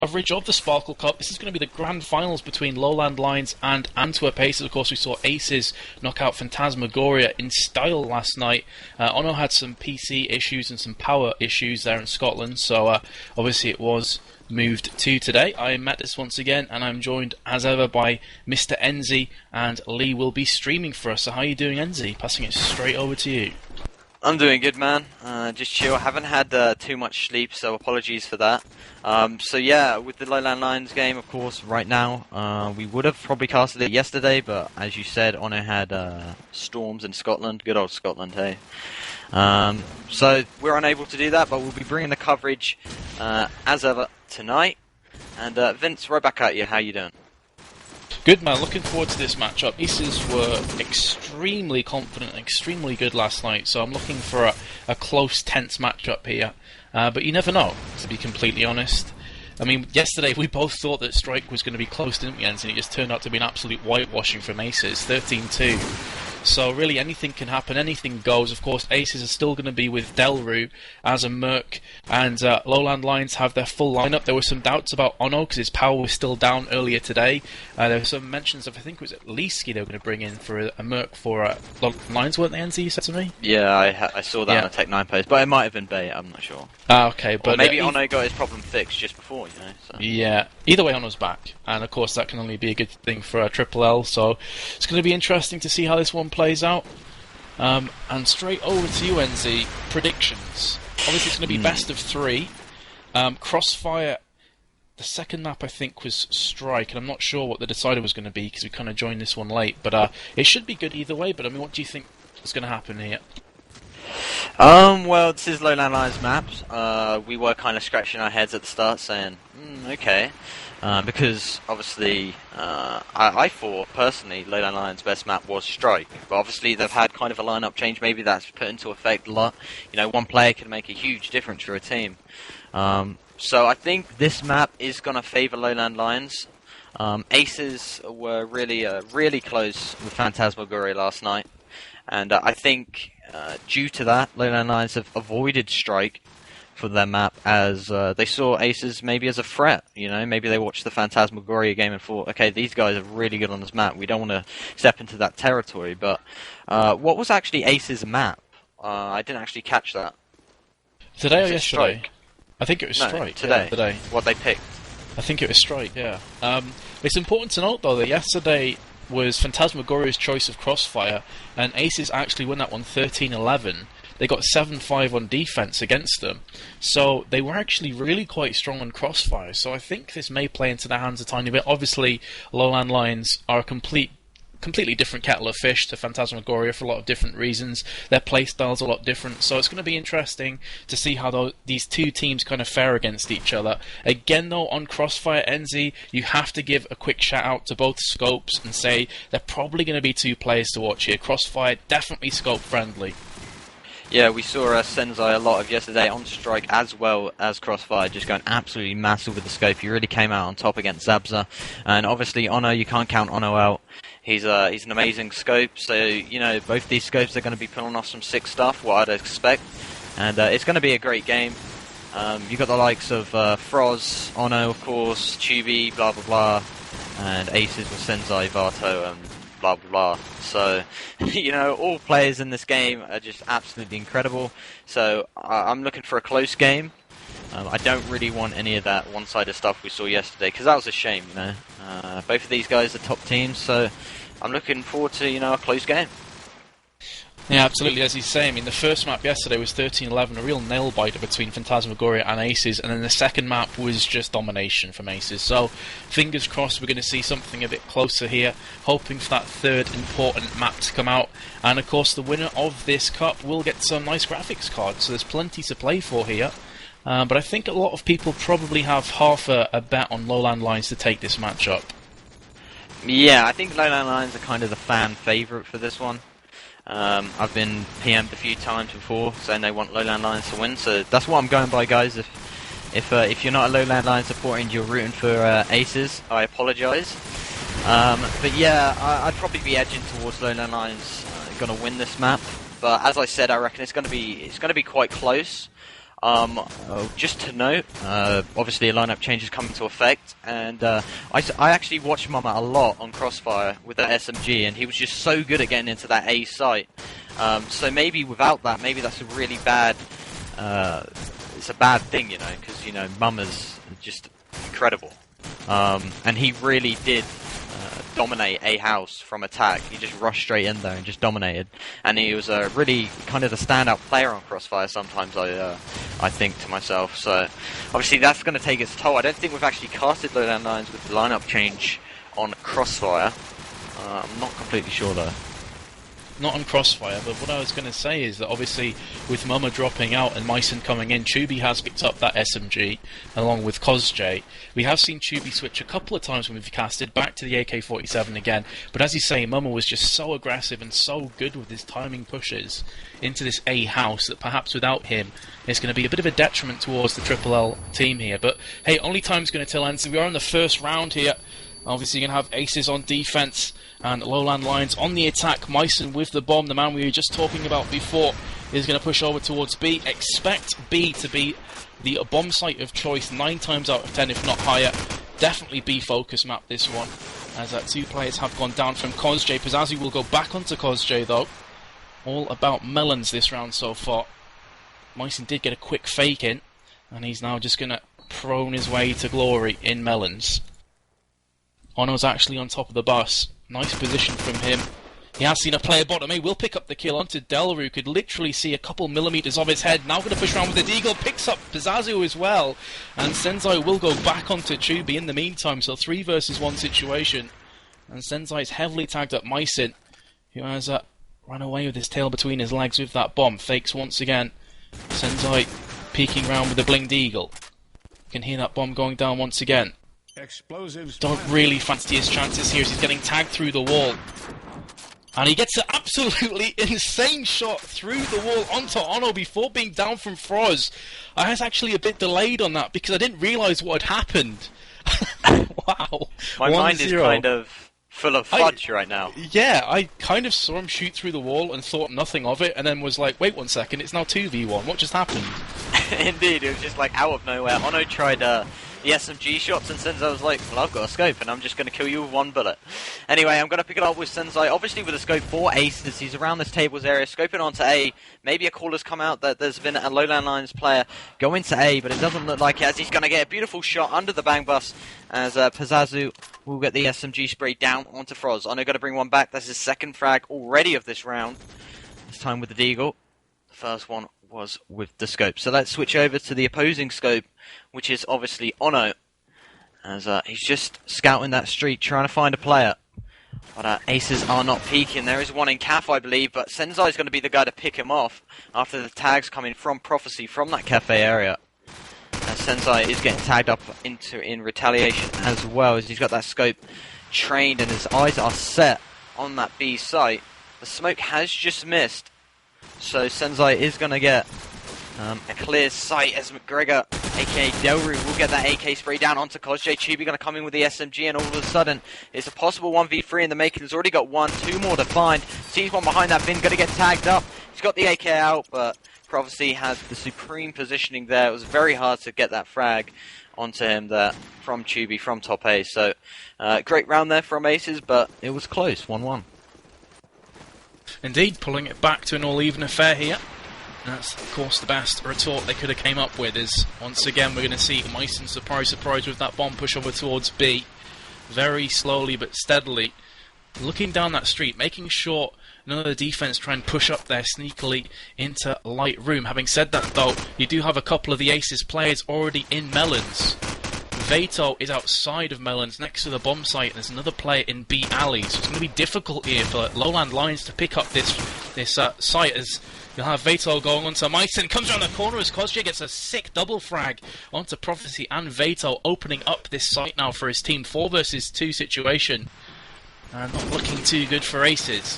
Coverage of the Sparkle Cup. This is going to be the grand finals between Lowland Lions and Antwerp Aces. Of course, we saw Aces knock out Phantasmagoria in style last night. Ono had some PC issues and some power issues there in Scotland, so obviously it was moved to today. I am Mattis once again, and I'm joined as ever by Mr. Enzi, and Lee will be streaming for us. So how are you doing, Enzi? Passing it straight over to you. I'm doing good, man. Just chill. Haven't had too much sleep, so apologies for that. So yeah, with the Lowland Lions game, of course, right now, we would have probably casted it yesterday, but as you said, Ono had storms in Scotland. Good old Scotland, hey. So we're unable to do that, but we'll be bringing the coverage as ever tonight. And Vince, right back at you. How you doing? Good, man. Looking forward to this matchup. Aces were extremely confident and extremely good last night, so I'm looking for a close, tense matchup here. But you never know, to be completely honest. I mean, yesterday we both thought that Strike was going to be close, didn't we, and it just turned out to be an absolute whitewashing from Aces, 13-2. So really anything can happen, anything goes. Of course, Aces are still going to be with Delru as a Merc, and Lowland Lions have their full lineup. There were some doubts about Ono because his power was still down earlier today. There were some mentions of, I think it was at Leesky they were going to bring in for a Merc for Lowland Lions, weren't they, NZ, you said to me? Yeah, I saw that on a Tech 9 post, but it might have been bait, I'm not sure. Okay, but or maybe Ono got his problem fixed just before, you know. So. Yeah, either way, Ono's back, and of course that can only be a good thing for Triple L. So it's going to be interesting to see how this one plays out. And straight over to you, NZ. Predictions. Obviously, it's going to be best of 3. Crossfire. The second map, I think, was Strike, and I'm not sure what the decider was going to be because we kind of joined this one late. But it should be good either way. But I mean, what do you think is going to happen here? Well, this is Lowland Lions maps. We were kind of scratching our heads at the start, saying, okay. Because, obviously, I thought, personally, Lowland Lions' best map was Strike. But obviously, they've had kind of a lineup change. Maybe that's put into effect a lot. You know, one player can make a huge difference for a team. So I think this map is going to favour Lowland Lions. Aces were really close with Phantasmagoria last night. And I think, due to that, Lowland Lions have avoided Strike for their map as they saw Aces maybe as a threat, you know, maybe they watched the Phantasmagoria game and thought, okay, these guys are really good on this map, we don't want to step into that territory. But what was actually Aces' map? I didn't actually catch that. Today or yesterday? Strike? I think it was Strike. Today. Yeah, today. What they picked? I think it was Strike, yeah. It's important to note, though, that yesterday was Phantasmagoria's choice of Crossfire, and Aces actually won that one 13-11. They got 7-5 on defense against them, so they were actually really quite strong on Crossfire. So I think this may play into their hands a tiny bit. Obviously, Lowland Lions are a completely different kettle of fish to Phantasmagoria for a lot of different reasons. Their playstyle's a lot different, so it's going to be interesting to see how these two teams kind of fare against each other. Again, though, on Crossfire, NZ, you have to give a quick shout out to both scopes and say they're probably going to be two players to watch here. Crossfire, definitely scope friendly. Yeah, we saw Senzai a lot of yesterday on Strike as well as Crossfire, just going absolutely massive with the scope. He really came out on top against Zabza, and obviously Ono, you can't count Ono out. He's an amazing scope, so you know both these scopes are going to be pulling off some sick stuff, what I'd expect, and it's going to be a great game. You got the likes of Froz, Ono, of course, Tubi, blah blah blah, and Aces with Senzai, Vato, and blah blah blah. So, you know, all players in this game are just absolutely incredible. So I'm looking for a close game. I don't really want any of that one-sided stuff we saw yesterday, because that was a shame, you know. Both of these guys are top teams, so I'm looking forward to, you know, a close game. Yeah, absolutely, as you say. I mean, the first map yesterday was 13-11, a real nail-biter between Phantasmagoria and Aces, and then the second map was just domination from Aces. So, fingers crossed we're going to see something a bit closer here, hoping for that third important map to come out. And, of course, the winner of this cup will get some nice graphics cards, so there's plenty to play for here. But I think a lot of people probably have half a bet on Lowland Lions to take this matchup. Yeah, I think Lowland Lions are kind of the fan favourite for this one. I've been PM'd a few times before saying they want Lowland Lions to win, so that's what I'm going by, guys. If you're not a Lowland Lions supporter and you're rooting for Aces, I apologise. But yeah, I'd probably be edging towards Lowland Lions going to win this map. But as I said, I reckon it's going to be quite close. Just to note, obviously a lineup change is coming to effect, and I actually watched Mama a lot on Crossfire with that SMG, and he was just so good at getting into that A site. So maybe without that, maybe that's a really bad. It's a bad thing, you know, because you know Mama's just incredible, and he really did. Dominate a house from attack. He just rushed straight in there and just dominated, and he was really kind of the standout player on Crossfire. Sometimes I think to myself. So obviously that's going to take its toll. I don't think we've actually casted LowLandLions with the lineup change on Crossfire. I'm not completely sure though. Not on Crossfire, but what I was going to say is that obviously with Mama dropping out and Myson coming in, Chubby has picked up that SMG along with COSJ. We have seen Chubby switch a couple of times when we've casted back to the AK-47 again, but as you say, Mama was just so aggressive and so good with his timing pushes into this A house that perhaps without him it's going to be a bit of a detriment towards the Triple L team here. But hey, only time's going to tell, Anson. We are in the first round here. Obviously you're going to have Aces on defense and LowLandLions on the attack. Myson with the bomb, the man we were just talking about before, is going to push over towards B. Expect B to be the bomb site of choice 9 times out of 10, if not higher. Definitely B focus map this one, as 2 players have gone down from COSJ. Pizzazzi will go back onto COSJ though. All about Melons this round so far. Myson did get a quick fake in, and he's now just going to prone his way to glory in Melons. Ono's actually on top of the bus. Nice position from him. He has seen a player bottom. He will pick up the kill onto Delru. Could literally see a couple millimeters of his head. Now going to push around with the Deagle. Picks up Pizzazzi as well. And Senzai will go back onto Chubby in the meantime. So 3 versus 1 situation. And Senzai is heavily tagged up Myson, who has run away with his tail between his legs with that bomb. Fakes once again. Senzai peeking around with the blinged Eagle. You can hear that bomb going down once again. Explosives. Don't really fancy his chances here as he's getting tagged through the wall. And he gets an absolutely insane shot through the wall onto Ono before being down from Froz. I was actually a bit delayed on that because I didn't realise what had happened. Wow. My mind is kind of full of fudge right now. Yeah, I kind of saw him shoot through the wall and thought nothing of it, and then was like, wait 1 second, it's now 2v1. What just happened? Indeed, it was just like out of nowhere. Ono tried the SMG shots, and Senzai was like, well, I've got a scope and I'm just going to kill you with 1 bullet. Anyway, I'm going to pick it up with Senzai, obviously with a scope for Aces. He's around this tables area, scoping onto A. Maybe a call has come out that there's been a LowLandLions player go into A, but it doesn't look like it, as he's going to get a beautiful shot under the bang bus, as Pizzazzi will get the SMG spray down onto Froz. Ono going to bring 1 back. That's his 2nd frag already of this round. This time with the Deagle. The first one was with the scope. So let's switch over to the opposing scope, which is obviously Ono, as he's just scouting that street, trying to find a player. But Aces are not peeking. There is one in Caf, I believe, but Senzai is going to be the guy to pick him off after the tags coming from Prophecy from that cafe area. As Senzai is getting tagged up in retaliation as well, as he's got that scope trained and his eyes are set on that B site. The smoke has just missed, so Senzai is going to get a clear sight as McGregor, aka Delru, will get that AK spray down onto COSJ. Chubby going to come in with the SMG, and all of a sudden it's a possible 1v3 in the making. He's already got 2 more to find. Sees one behind that bin, going to get tagged up. He's got the AK out, but Prophecy has the supreme positioning there. It was very hard to get that frag onto him there from Chubby, from top A. So great round there from Aces, but it was close, 1-1. Indeed, pulling it back to an all-even affair here. That's, of course, the best retort they could have came up with. Is once again we're going to see Myson, surprise with that bomb push over towards B. Very slowly but steadily. Looking down that street, making sure none of the defense try and push up there sneakily into light room. Having said that, though, you do have a couple of the Aces players already in Melons. Vato is outside of Melons next to the bomb site, and there's another player in B alley, so it's going to be difficult here for LowLandLions to pick up this site, as you'll have Vato going onto Myson, comes around the corner as COSJ gets a sick double frag onto Prophecy and Vato, opening up this site now for his team. 4 versus 2 situation, and not looking too good for Aces.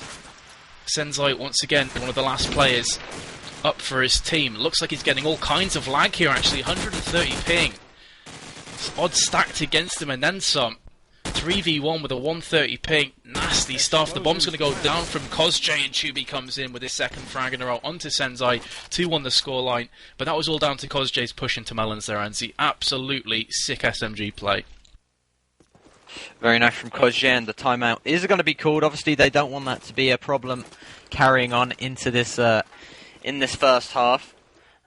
Senzai once again one of the last players up for his team. Looks like he's getting all kinds of lag here actually, 130 ping. Odds stacked against him and then some. 3v1 with a 130 ping. Nasty stuff. The bomb's going to go down from COD4, and Tubi comes in with his second frag in a row onto Senzai. 2-1 the scoreline. But that was all down to COD4's push into Melons there, and the absolutely sick SMG play. Very nice from COD4, and the timeout is going to be called. Obviously, they don't want that to be a problem carrying on into this in this first half,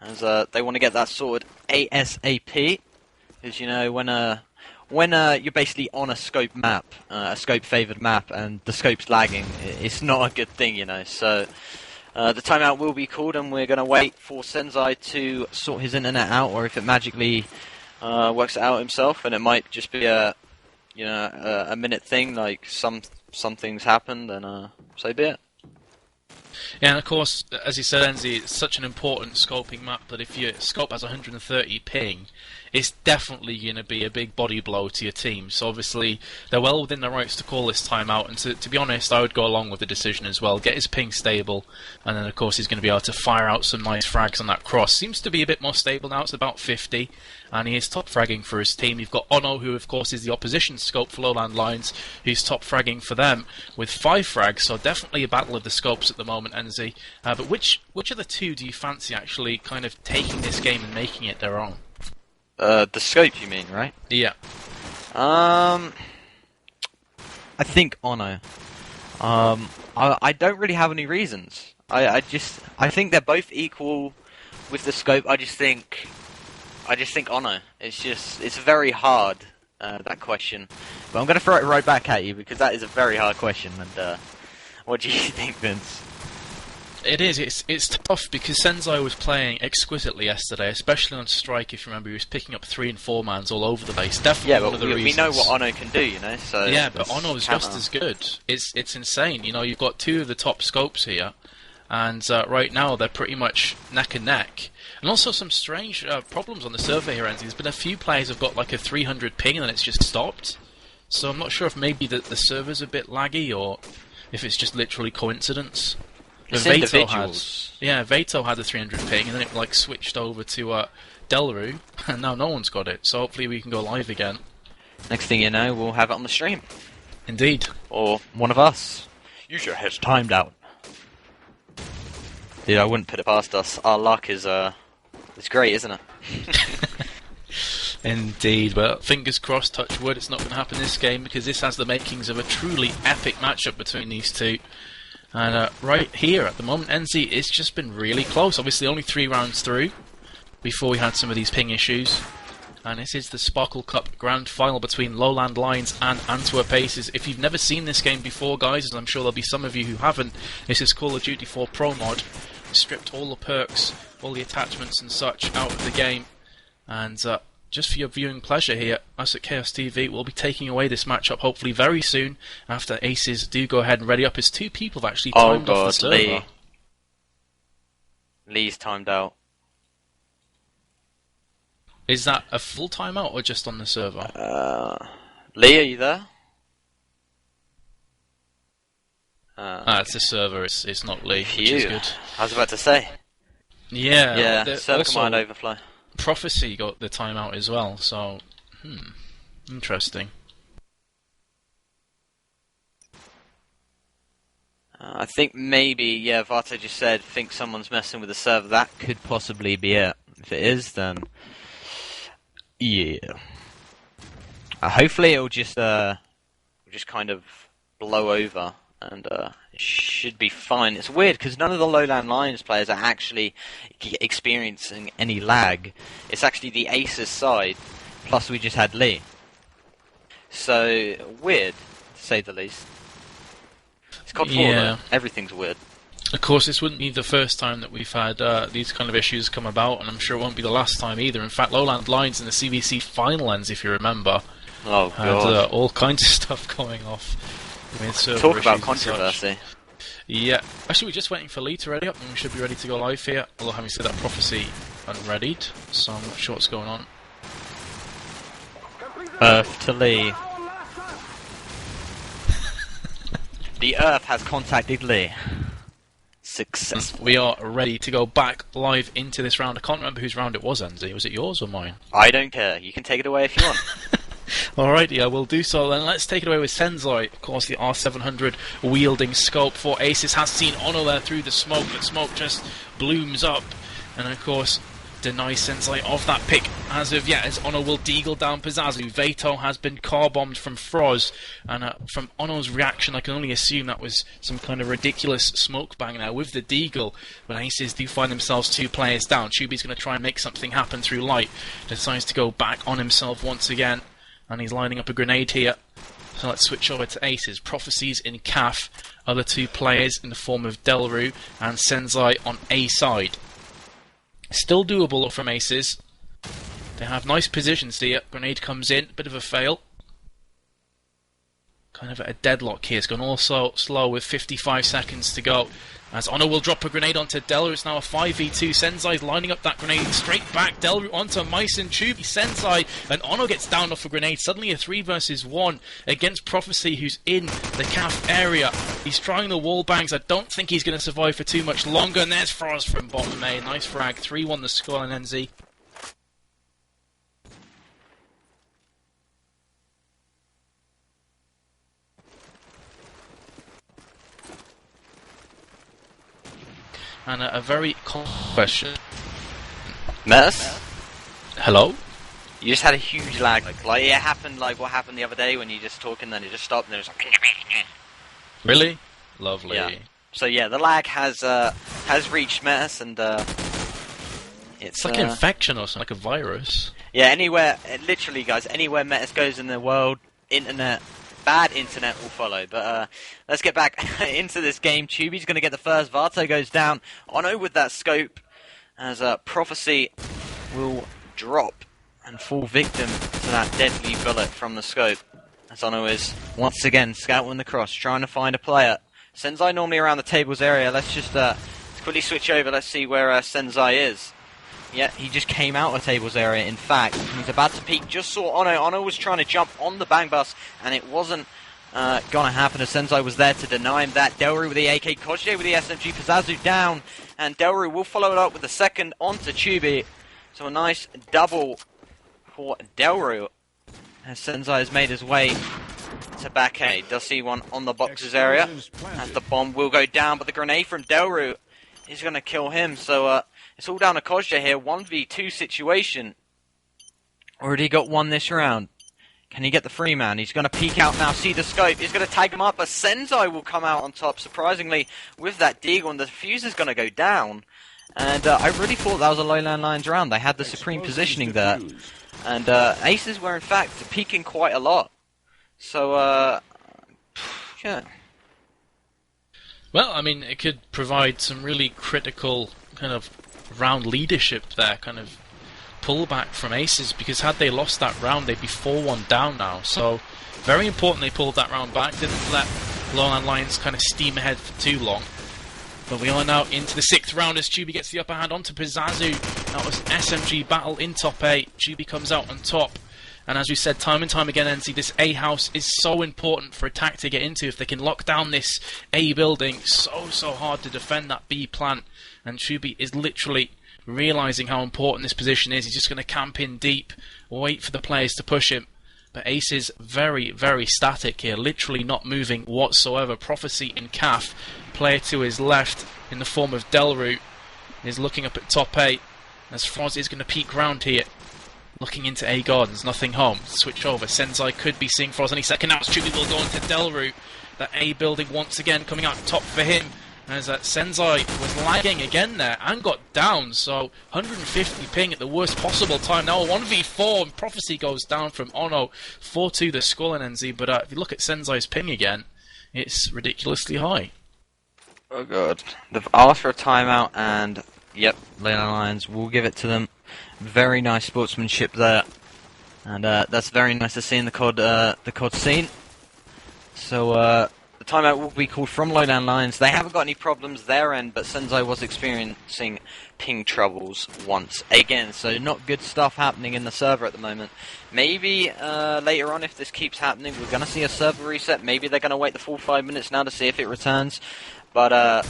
as they want to get that sorted ASAP. Because, you know, when you're basically on a scope map, a scope-favoured map, and the scope's lagging, it's not a good thing, you know. So the timeout will be called, and we're going to wait for Senzai to sort his internet out, or if it magically works it out himself, and it might just be a minute thing, like some things happen, then so be it. Yeah, and of course, as you said, Enzi, it's such an important scoping map that if your scope has 130 ping, it's definitely going to be a big body blow to your team. So obviously, they're well within their rights to call this timeout, and to be honest, I would go along with the decision as well. Get his ping stable, and then of course he's going to be able to fire out some nice frags on that cross. Seems to be a bit more stable now, it's about 50, and he is top fragging for his team. You've got Ono, who of course is the opposition scope for LowLandLions, who's top fragging for them with 5 frags, so definitely a battle of the scopes at the moment, Enzi. But which of the two do you fancy actually kind of taking this game and making it their own? The scope, you mean, right? Yeah. I think Ono. I don't really have any reasons. I think they're both equal with the scope. I just think Ono. It's very hard, that question. But I'm going to throw it right back at you because that is a very hard question. And what do you think, Vince? It is. It's tough because Senzai was playing exquisitely yesterday, especially on strike. If you remember, he was picking up 3 and 4 mans all over the place. Definitely one of the reasons. We know what Ono can do, you know. So yeah, but Ono is just as good. It's insane. You know, you've got 2 of the top scopes here, and right now they're pretty much neck and neck. And also some strange problems on the server here, Enzi. There's been a few players who've got like a 300 ping and then it's just stopped. So I'm not sure if maybe the server's a bit laggy or if it's just literally coincidence. Veto had a 300 ping, and then it like switched over to Delru, and now no one's got it. So hopefully we can go live again. Next thing you know, we'll have it on the stream. Indeed. Or one of us. Use your heads timed out. Dude, I wouldn't put it past us. Our luck is it's great, isn't it? Indeed, but fingers crossed, touch wood, it's not going to happen this game because this has the makings of a truly epic matchup between these two. And right here, at the moment, NZ, it's just been really close. Obviously, only 3 rounds through before we had some of these ping issues. And this is the Sparkle Cup Grand Final between LowLandLions and Antwerp Aces. If you've never seen this game before, guys, as I'm sure there'll be some of you who haven't, this is Call of Duty 4 Pro Mod. Stripped all the perks, all the attachments and such out of the game. And just for your viewing pleasure here, us at Chaos TV will be taking away this matchup hopefully very soon after Aces do go ahead and ready up as 2 people have actually timed off the server. Lee's timed out. Is that a full timeout or just on the server? Lee, are you there? It's the server, it's not Lee, which is good. I was about to say. Yeah, server command overflow. Prophecy got the timeout as well, so interesting. I think maybe, Vato just said, think someone's messing with the server. That could possibly be it. If it is, then yeah. Hopefully it'll just kind of blow over, and it should be fine. It's weird because none of the LowLandLions players are actually experiencing any lag. It's actually the Aces side, plus we just had Lee. So weird, to say the least. It's COD4 though. Everything's weird. Of course, this wouldn't be the first time that we've had these kind of issues come about, and I'm sure it won't be the last time either. In fact, LowLandLions in the CVC final ends, if you remember, had all kinds of stuff going off. Talk about controversy. Yeah. Actually, we're just waiting for Lee to ready up, and we should be ready to go live here. Although, having said that, Prophecy unreadied, so I'm not sure what's going on. Earth to Lee. The Earth has contacted Lee. Successful. We are ready to go back live into this round. I can't remember whose round it was, Andy. Was it yours or mine? I don't care. You can take it away if you want. Alrighty, I will do so. Then let's take it away with Senzai. Of course, the R700 wielding scope for Aces has seen Ono there through the smoke, but smoke just blooms up. And of course, denies Senzai of that pick as of yet, as Ono will deagle down Pizazu. Veto has been car-bombed from Froz, and from Ono's reaction, I can only assume that was some kind of ridiculous smoke bang there with the deagle. But Aces do find themselves 2 players down. Chubi's going to try and make something happen through light. Decides to go back on himself once again, and he's lining up a grenade here. So let's switch over to Aces. Prophecies in CAF, other 2 players in the form of Delru and Senzai on A side. Still doable from Aces. They have nice positions here. Grenade comes in, bit of a fail. Kind of at a deadlock here. It's gone also slow with 55 seconds to go. As Ono will drop a grenade onto Delru. It's now a 5v2. Senzai's lining up that grenade straight back. Delru onto Mice and Chubi. Senzai and Ono gets down off a grenade. Suddenly a 3 versus 1 against Prophecy, who's in the CAF area. He's trying the wall bangs. I don't think he's going to survive for too much longer. And there's Frost from bottom A. Nice frag. 3-1 the score in NZ. And a very common question. Mess? Hello? You just had a huge lag. Like it happened like what happened the other day when you just talk and then it just stopped and it was like... Really? Lovely. Yeah. So yeah, the lag has reached Mess and it's like an infection or something, like a virus. Yeah, anywhere, literally guys, anywhere Metis goes in the world, bad internet will follow. But let's get back into this game. Chubi's going to get the first. Vato goes down. Ono with that scope as Prophecy will drop and fall victim to that deadly bullet from the scope. As Ono is once again scouting the cross, trying to find a player. Senzai normally around the tables area. Let's just quickly switch over. Let's see where Senzai is. Yeah, he just came out of tables area, in fact. He's about to peek, just saw Ono. Ono was trying to jump on the bang bus, and it wasn't gonna happen as Senzai was there to deny him that. Delru with the AK, Kojie with the SMG, Pizazu down, and Delru will follow it up with the second onto Chubi. So a nice double for Delru, as Senzai has made his way to back A. Does see one on the boxes area, as the bomb will go down, but the grenade from Delru is gonna kill him, so it's all down to Kojie here. 1v2 situation. Already got one this round. Can he get the free man? He's going to peek out now, see the scope. He's going to tag him up, but Senzai will come out on top, surprisingly, with that deagle, and the fuse is going to go down. And I really thought that was a LowLandLions round. They had the supreme positioning there. And Aces were, in fact, peeking quite a lot. So, yeah. Well, I mean, it could provide some really critical kind of round leadership there, kind of pullback from Aces, because had they lost that round, they'd be 4-1 down now. So, very important they pulled that round back, didn't let LowLandLions kind of steam ahead for too long. But we are now into the 6th round as Chubi gets the upper hand onto Pizazu. That was SMG battle in top 8. Chubi comes out on top. And as we said time and time again, NC, this A house is so important for attack to get into. If they can lock down this A building, so hard to defend that B plant. And Chubi is literally realising how important this position is. He's just going to camp in deep, wait for the players to push him. But Ace is very, very static here, literally not moving whatsoever. Prophecy in CAF, player to his left in the form of Delru, is looking up at top 8 as Froz is going to peek round here. Looking into A Gardens, nothing home. Switch over. Senzai could be seeing Froz any second now. Chubi will go into Delru. That A building once again coming out top for him. As Senzai was lagging again there and got down. So 150 ping at the worst possible time. Now a 1v4 and Prophecy goes down from Ono. 4-2 the score in NZ. But if you look at Senzai's ping again, it's ridiculously high. Oh god. They've asked for a timeout and yep, LowLandLions will give it to them. Very nice sportsmanship there, and that's very nice to see in the COD scene. So the timeout will be called from LowLandLions. They haven't got any problems their end, but Senzai was experiencing ping troubles once again. So not good stuff happening in the server at the moment. Maybe later on, if this keeps happening, we're going to see a server reset. Maybe they're going to wait the full 5 minutes now to see if it returns. But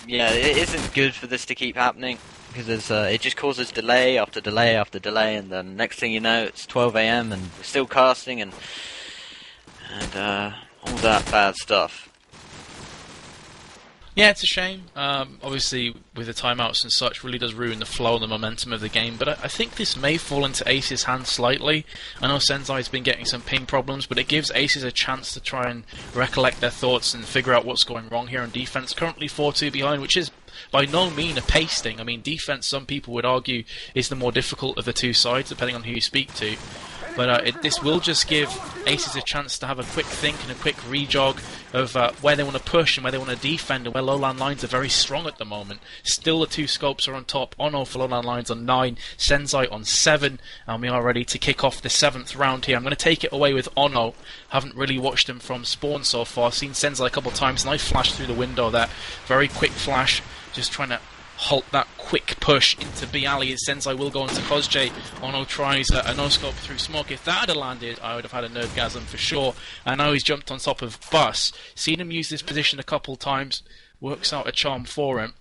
yeah, it isn't good for this to keep happening. because it just causes delay after delay after delay, and then next thing you know, it's 12 a.m. and we're still casting, and all that bad stuff. Yeah, it's a shame. Obviously, with the timeouts and such, really does ruin the flow and the momentum of the game. But I think this may fall into Ace's hands slightly. I know Senzai's been getting some ping problems, but it gives Aces a chance to try and recollect their thoughts and figure out what's going wrong here on defense. Currently 4-2 behind, which is by no means a pasting. I mean, defense, some people would argue, is the more difficult of the two sides, depending on who you speak to. But this will just give Aces a chance to have a quick think and a quick rejog of where they want to push and where they want to defend, and where LowLandLions are very strong at the moment. Still the two scopes are on top. Ono for LowLandLions on 9, Senzai on 7, and we are ready to kick off the 7th round here. I'm going to take it away with Ono. Haven't really watched him from spawn so far. Seen Senzai a couple of times, and I flashed through the window there. Very quick flash, just trying to halt that quick push into B alley as Senzai will go into Kozj. Ono tries a no-scope through smoke. If that had landed, I would have had a nerdgasm for sure. And now he's jumped on top of Bus. Seen him use this position a couple times. Works out a charm for him.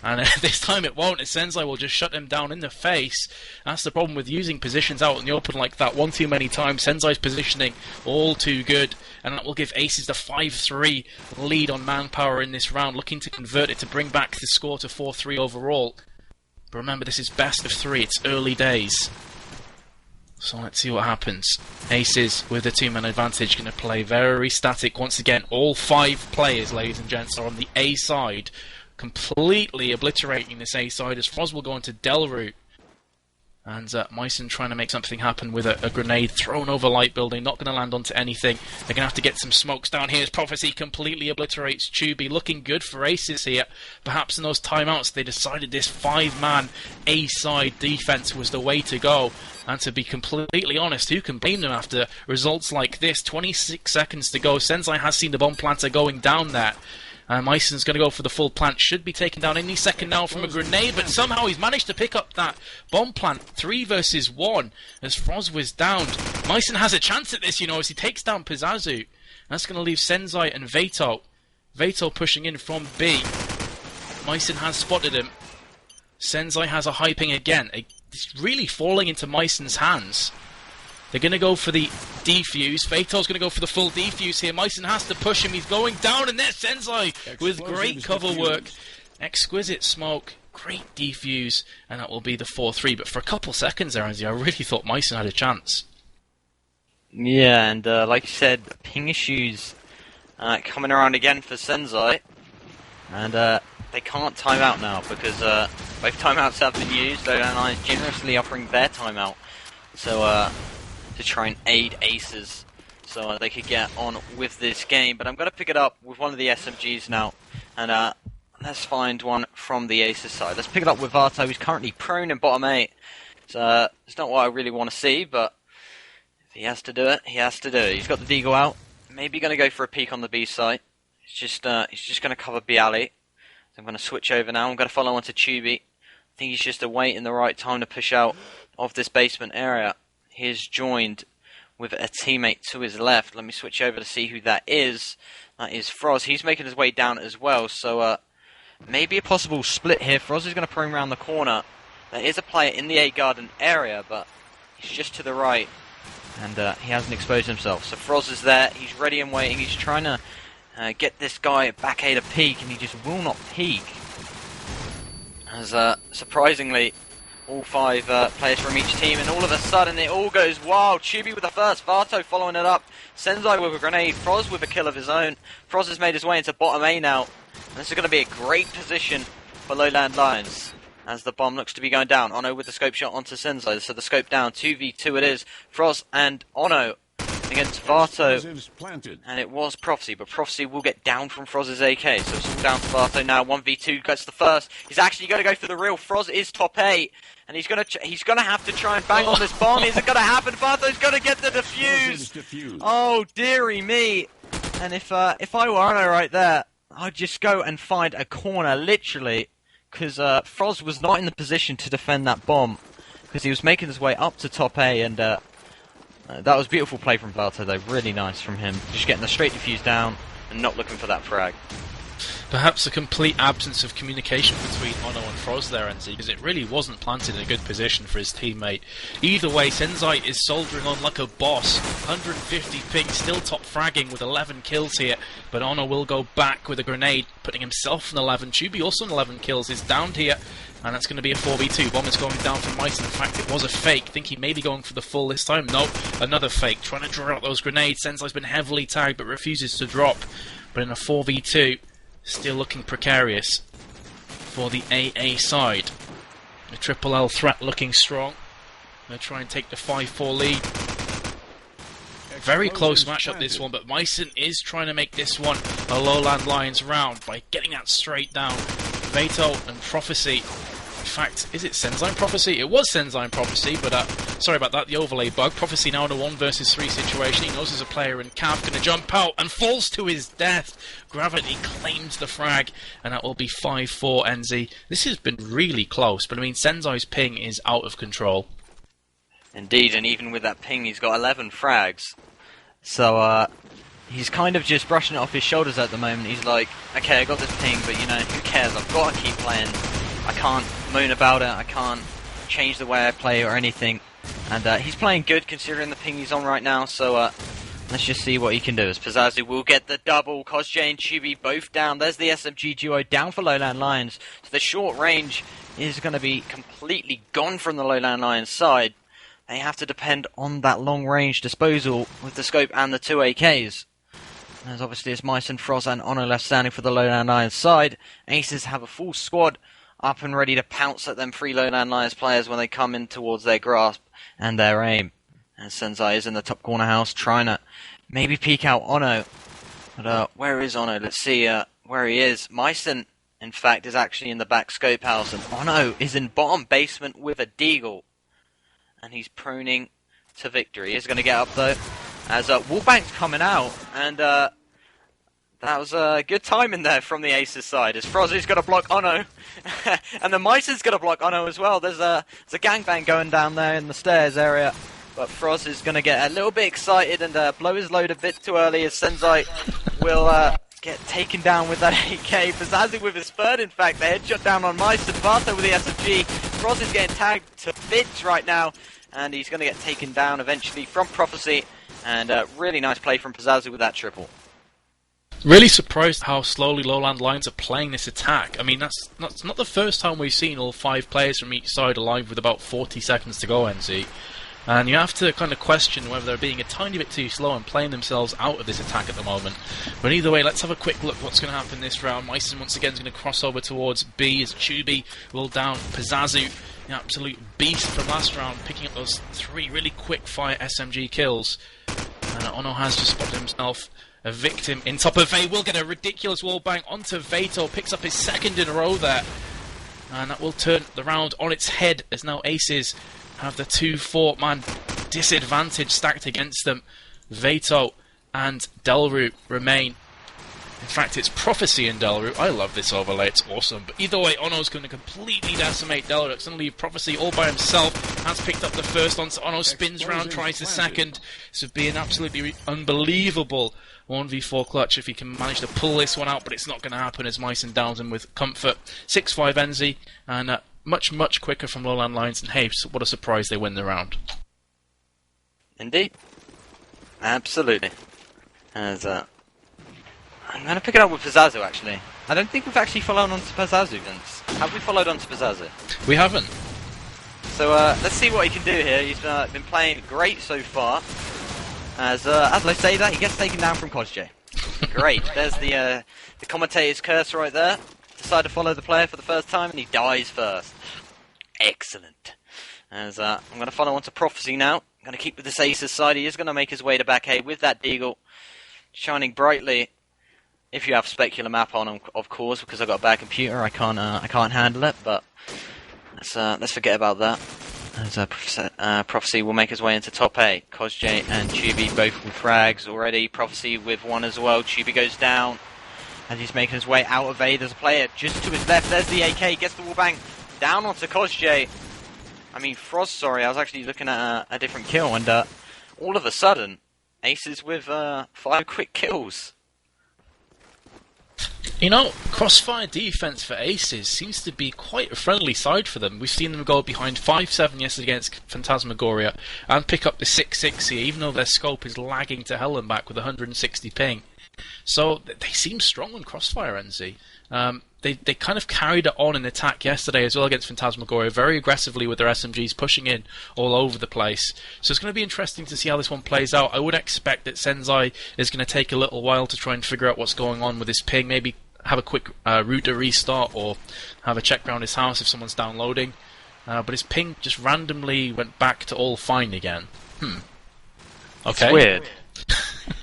And this time it won't, as Senzai will just shut him down in the face. That's the problem with using positions out in the open like that one too many times. Senzai's positioning all too good, and that will give Aces the 5-3 lead on manpower in this round, looking to convert it to bring back the score to 4-3 overall. But remember, this is best of 3, it's early days. So let's see what happens. Aces with the 2-man advantage going to play very static once again. All 5 players, ladies and gents, are on the A side, completely obliterating this A side as Froz will go into Delroot. And Myson trying to make something happen with a grenade thrown over light building, not going to land onto anything. They're going to have to get some smokes down here as Prophecy completely obliterates Tubi. Looking good for Aces here. Perhaps in those timeouts they decided this 5-man A-side defense was the way to go. And to be completely honest, who can blame them after results like this? 26 seconds to go. Senzai has seen the bomb planter going down there. Myson's going to go for the full plant. Should be taken down any second now from a grenade, but somehow he's managed to pick up that bomb plant. 3 versus 1 as Froz was downed. Myson has a chance at this, you know, as he takes down Pizazu. That's going to leave Senzai and Veto. Veto pushing in from B. Myson has spotted him. Senzai has a high ping again. It's really falling into Myson's hands. They're going to go for the defuse. Veto's going to go for the full defuse here. Myson has to push him. He's going down, and there's Senzai with great cover work. Exquisite smoke, great defuse, and that will be the 4-3. But for a couple seconds there, Andy, I really thought Myson had a chance. Yeah, and like you said, ping issues coming around again for Senzai. And they can't time out now because both timeouts have been used. LowLandLions generously offering their timeout. So, to try and aid Aces so they could get on with this game. But I'm going to pick it up with one of the SMGs now, and let's find one from the Aces side. Let's pick it up with Vato, who's currently prone in bottom 8. So it's not what I really want to see, but if he has to do it, he has to do it. He's got the Deagle out, maybe going to go for a peek on the B side. He's just going to cover B alley. So I'm going to switch over now. I'm going to follow on to Tubi. I think he's just awaiting the right time to push out of this basement area. He's joined with a teammate to his left. Let me switch over to see who that is. That is Froz. He's making his way down as well. So maybe a possible split here. Froz is going to prone around the corner. There is a player in the A garden area, but he's just to the right. And he hasn't exposed himself. So Froz is there. He's ready and waiting. He's trying to get this guy back A to peek, and he just will not peek. As surprisingly, all 5 players from each team, and all of a sudden it all goes wild. Tubi with the first, Vato following it up, Senzai with a grenade, Froz with a kill of his own. Froz has made his way into bottom A now, and this is going to be a great position for LowLandLions as the bomb looks to be going down. Ono with the scope shot onto Senzai, so the scope down, 2v2 it is, Froz and Ono against Vato, and it was Prophecy, but Prophecy will get down from Froz's AK, so it's all down to Vato now. 1v2 gets the first. He's actually going to go for the real. Froz is top 8, and he's going to have to try and bang on this bomb. Is it going to happen? Vato's going to get the defuse. Oh dearie me! And if I were Ono right there, I'd just go and find a corner, literally, because Froz was not in the position to defend that bomb, because he was making his way up to top A, and that was beautiful play from Vato, though. Really nice from him. Just getting the straight defuse down and not looking for that frag. Perhaps a complete absence of communication between Ono and Froz there, NZ, because it really wasn't planted in a good position for his teammate. Either way, Senzai is soldiering on like a boss. 150 ping, still top fragging with 11 kills here, but Ono will go back with a grenade, putting himself on 11. Chubi also on 11 kills, is downed here, and that's going to be a 4v2. Bomb is going down from Meissen. In fact, it was a fake. Think he may be going for the full this time. No, another fake. Trying to draw out those grenades. Senzai's been heavily tagged, but refuses to drop. But in a 4v2... still looking precarious for the AA side. The Triple L threat looking strong. They'll try and take the 5-4 lead. Very close matchup this one, but Meissen is trying to make this one a LowLandLions round by getting that straight down. Veto and Prophecy. In fact, is it Senzai Prophecy? It was Senzai Prophecy, but sorry about that, the overlay bug. Prophecy now in a 1 versus 3 situation. He knows there's a player in camp, going to jump out and falls to his death. Gravity claims the frag, and that will be 5-4 NZ. This has been really close, but I mean, Senzai's ping is out of control. Indeed, and even with that ping, he's got 11 frags. So, he's kind of just brushing it off his shoulders at the moment. He's like, okay, I got this ping, but you know, who cares? I've got to keep playing. I can't moan about it, I can't change the way I play or anything. And he's playing good considering the ping he's on right now, so let's just see what he can do. As Pizazu will get the double, Kosje and Chubi both down. There's the SMG duo down for LowLandLions. So the short range is going to be completely gone from the LowLandLions side. They have to depend on that long range disposal with the scope and the 2 AKs. As obviously it's Meissen, Froz and Ono left standing for the LowLandLions side. Aces have a full squad up and ready to pounce at them 3 LowLandLions players when they come in towards their grasp and their aim. And Senzai is in the top corner house trying to maybe peek out Ono. But where is Ono? Let's see where he is. Meissen, in fact, is actually in the back scope house, and Ono is in bottom basement with a deagle. And he's proning to victory. He's going to get up though, as Wallbank's coming out, and that was a good timing there from the Aces side, as Frozzy's going to block Ono, and the Meissen's going to block Ono as well. There's a gangbang going down there in the stairs area, but Froz is going to get a little bit excited and blow his load a bit too early, as Senzai will get taken down with that AK. Pizazu with his third, in fact, the headshot down on Meissen. Vato with the SMG. Froz is getting tagged to bits right now, and he's going to get taken down eventually from Prophecy, and really nice play from Pizazu with that triple. Really surprised how slowly LowLandLions are playing this attack. I mean, that's not the first time we've seen all 5 players from each side alive with about 40 seconds to go, NZ. And you have to kind of question whether they're being a tiny bit too slow and playing themselves out of this attack at the moment. But either way, let's have a quick look what's going to happen this round. Meissen once again is going to cross over towards B as Chubi will down Pizazu, the absolute beast from last round, picking up those 3 really quick fire SMG kills. And Ono has just spotted himself a victim in top of A. Will get a ridiculous wall bang onto Veto, picks up his 2nd in a row there. And that will turn the round on its head, as now Aces have the 2-4 man disadvantage stacked against them. Veto and Delru remain. In fact, it's Prophecy and Delru. I love this overlay, it's awesome. But either way, Ono's going to completely decimate Delru. It's going to leave Prophecy all by himself. Has picked up the first on, so Ono spins round, tries the second. This would be an absolutely unbelievable 1v4 clutch if he can manage to pull this one out, but it's not going to happen as Meissen downs him with comfort. 6-5 NZ, and much quicker from LowLandLions, and hey, what a surprise, they win the round. Indeed. Absolutely. As I'm going to pick it up with Pizazu, actually. I don't think we've actually followed on to Pizazu, Vince. Have we followed on to Pizazu? We haven't. So let's see what he can do here. He's been playing great so far. As I say that, he gets taken down from Kosje. Great. There's the commentator's curse right there. Decide to follow the player for the first time, and he dies first. Excellent. As I'm going to follow on to Prophecy now. I'm going to keep with this Aces side. He is going to make his way to back A with that Deagle, shining brightly. If you have Specular map on, of course, because I've got a bad computer, I can't handle it. But let's forget about that. As Prophecy will make his way into top 8. Kosje and Chubi both with frags already. Prophecy with one as well. Chubi goes down as he's making his way out of A. There's a player just to his left. There's the AK. Gets the wallbang down onto Kosje. I mean, Froz, sorry. I was actually looking at a different kill. And all of a sudden, Aces with 5 quick kills. You know, crossfire defense for Aces seems to be quite a friendly side for them. We've seen them go behind 5-7 yesterday against Phantasmagoria and pick up the 6-6 here, even though their scope is lagging to hell and back with 160 ping. So they seem strong on crossfire, NZ. They kind of carried it on in attack yesterday as well against Phantasmagoria, very aggressively with their SMGs pushing in all over the place. So it's going to be interesting to see how this one plays out. I would expect that Senzai is going to take a little while to try and figure out what's going on with his ping, maybe have a quick router restart or have a check around his house if someone's downloading. But his ping just randomly went back to all fine again. Okay. It's weird.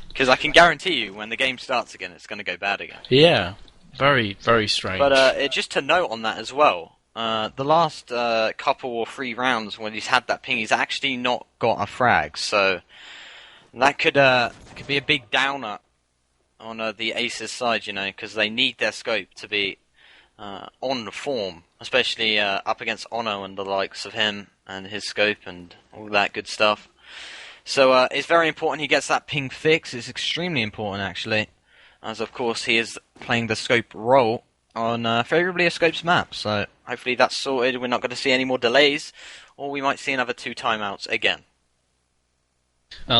Because I can guarantee you, when the game starts again, it's going to go bad again. Yeah. Very, very strange. But just to note on that as well, the last couple or 3 rounds when he's had that ping, he's actually not got a frag. So that could be a big downer on the Aces side, you know, because they need their scope to be on form, especially up against Ono and the likes of him and his scope and all that good stuff. So it's very important he gets that ping fixed. It's extremely important, actually, as of course he is playing the scope role on favourably a scope's map. So hopefully that's sorted. We're not going to see any more delays, or we might see another 2 timeouts again.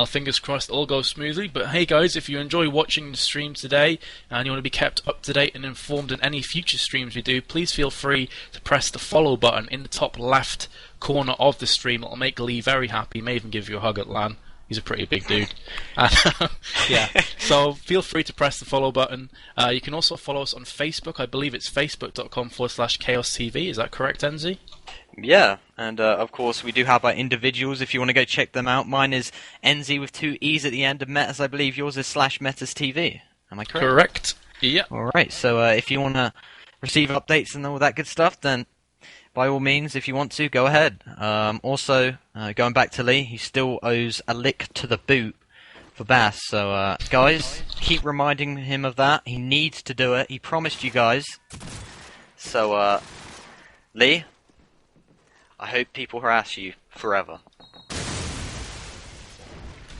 Fingers crossed all goes smoothly. But hey guys, if you enjoy watching the stream today and you want to be kept up to date and informed in any future streams we do, please feel free to press the follow button in the top left corner of the stream. It'll make Lee very happy. He may even give you a hug at LAN. He's a pretty big dude. Yeah, so feel free to press the follow button. You can also follow us on Facebook. I believe it's facebook.com/ChaosTV. Is that correct, NZ? Yeah, and of course we do have our individuals if you want to go check them out. Mine is NZ with 2 E's at the end of Metas. I believe yours is /MetasTV. Am I correct? Correct. Yeah. Alright, so if you want to receive updates and all that good stuff, then by all means, if you want to, go ahead. Also, going back to Lee, he still owes a lick to the boot for Bass. So, guys, keep reminding him of that. He needs to do it. He promised you guys. So, Lee, I hope people harass you forever.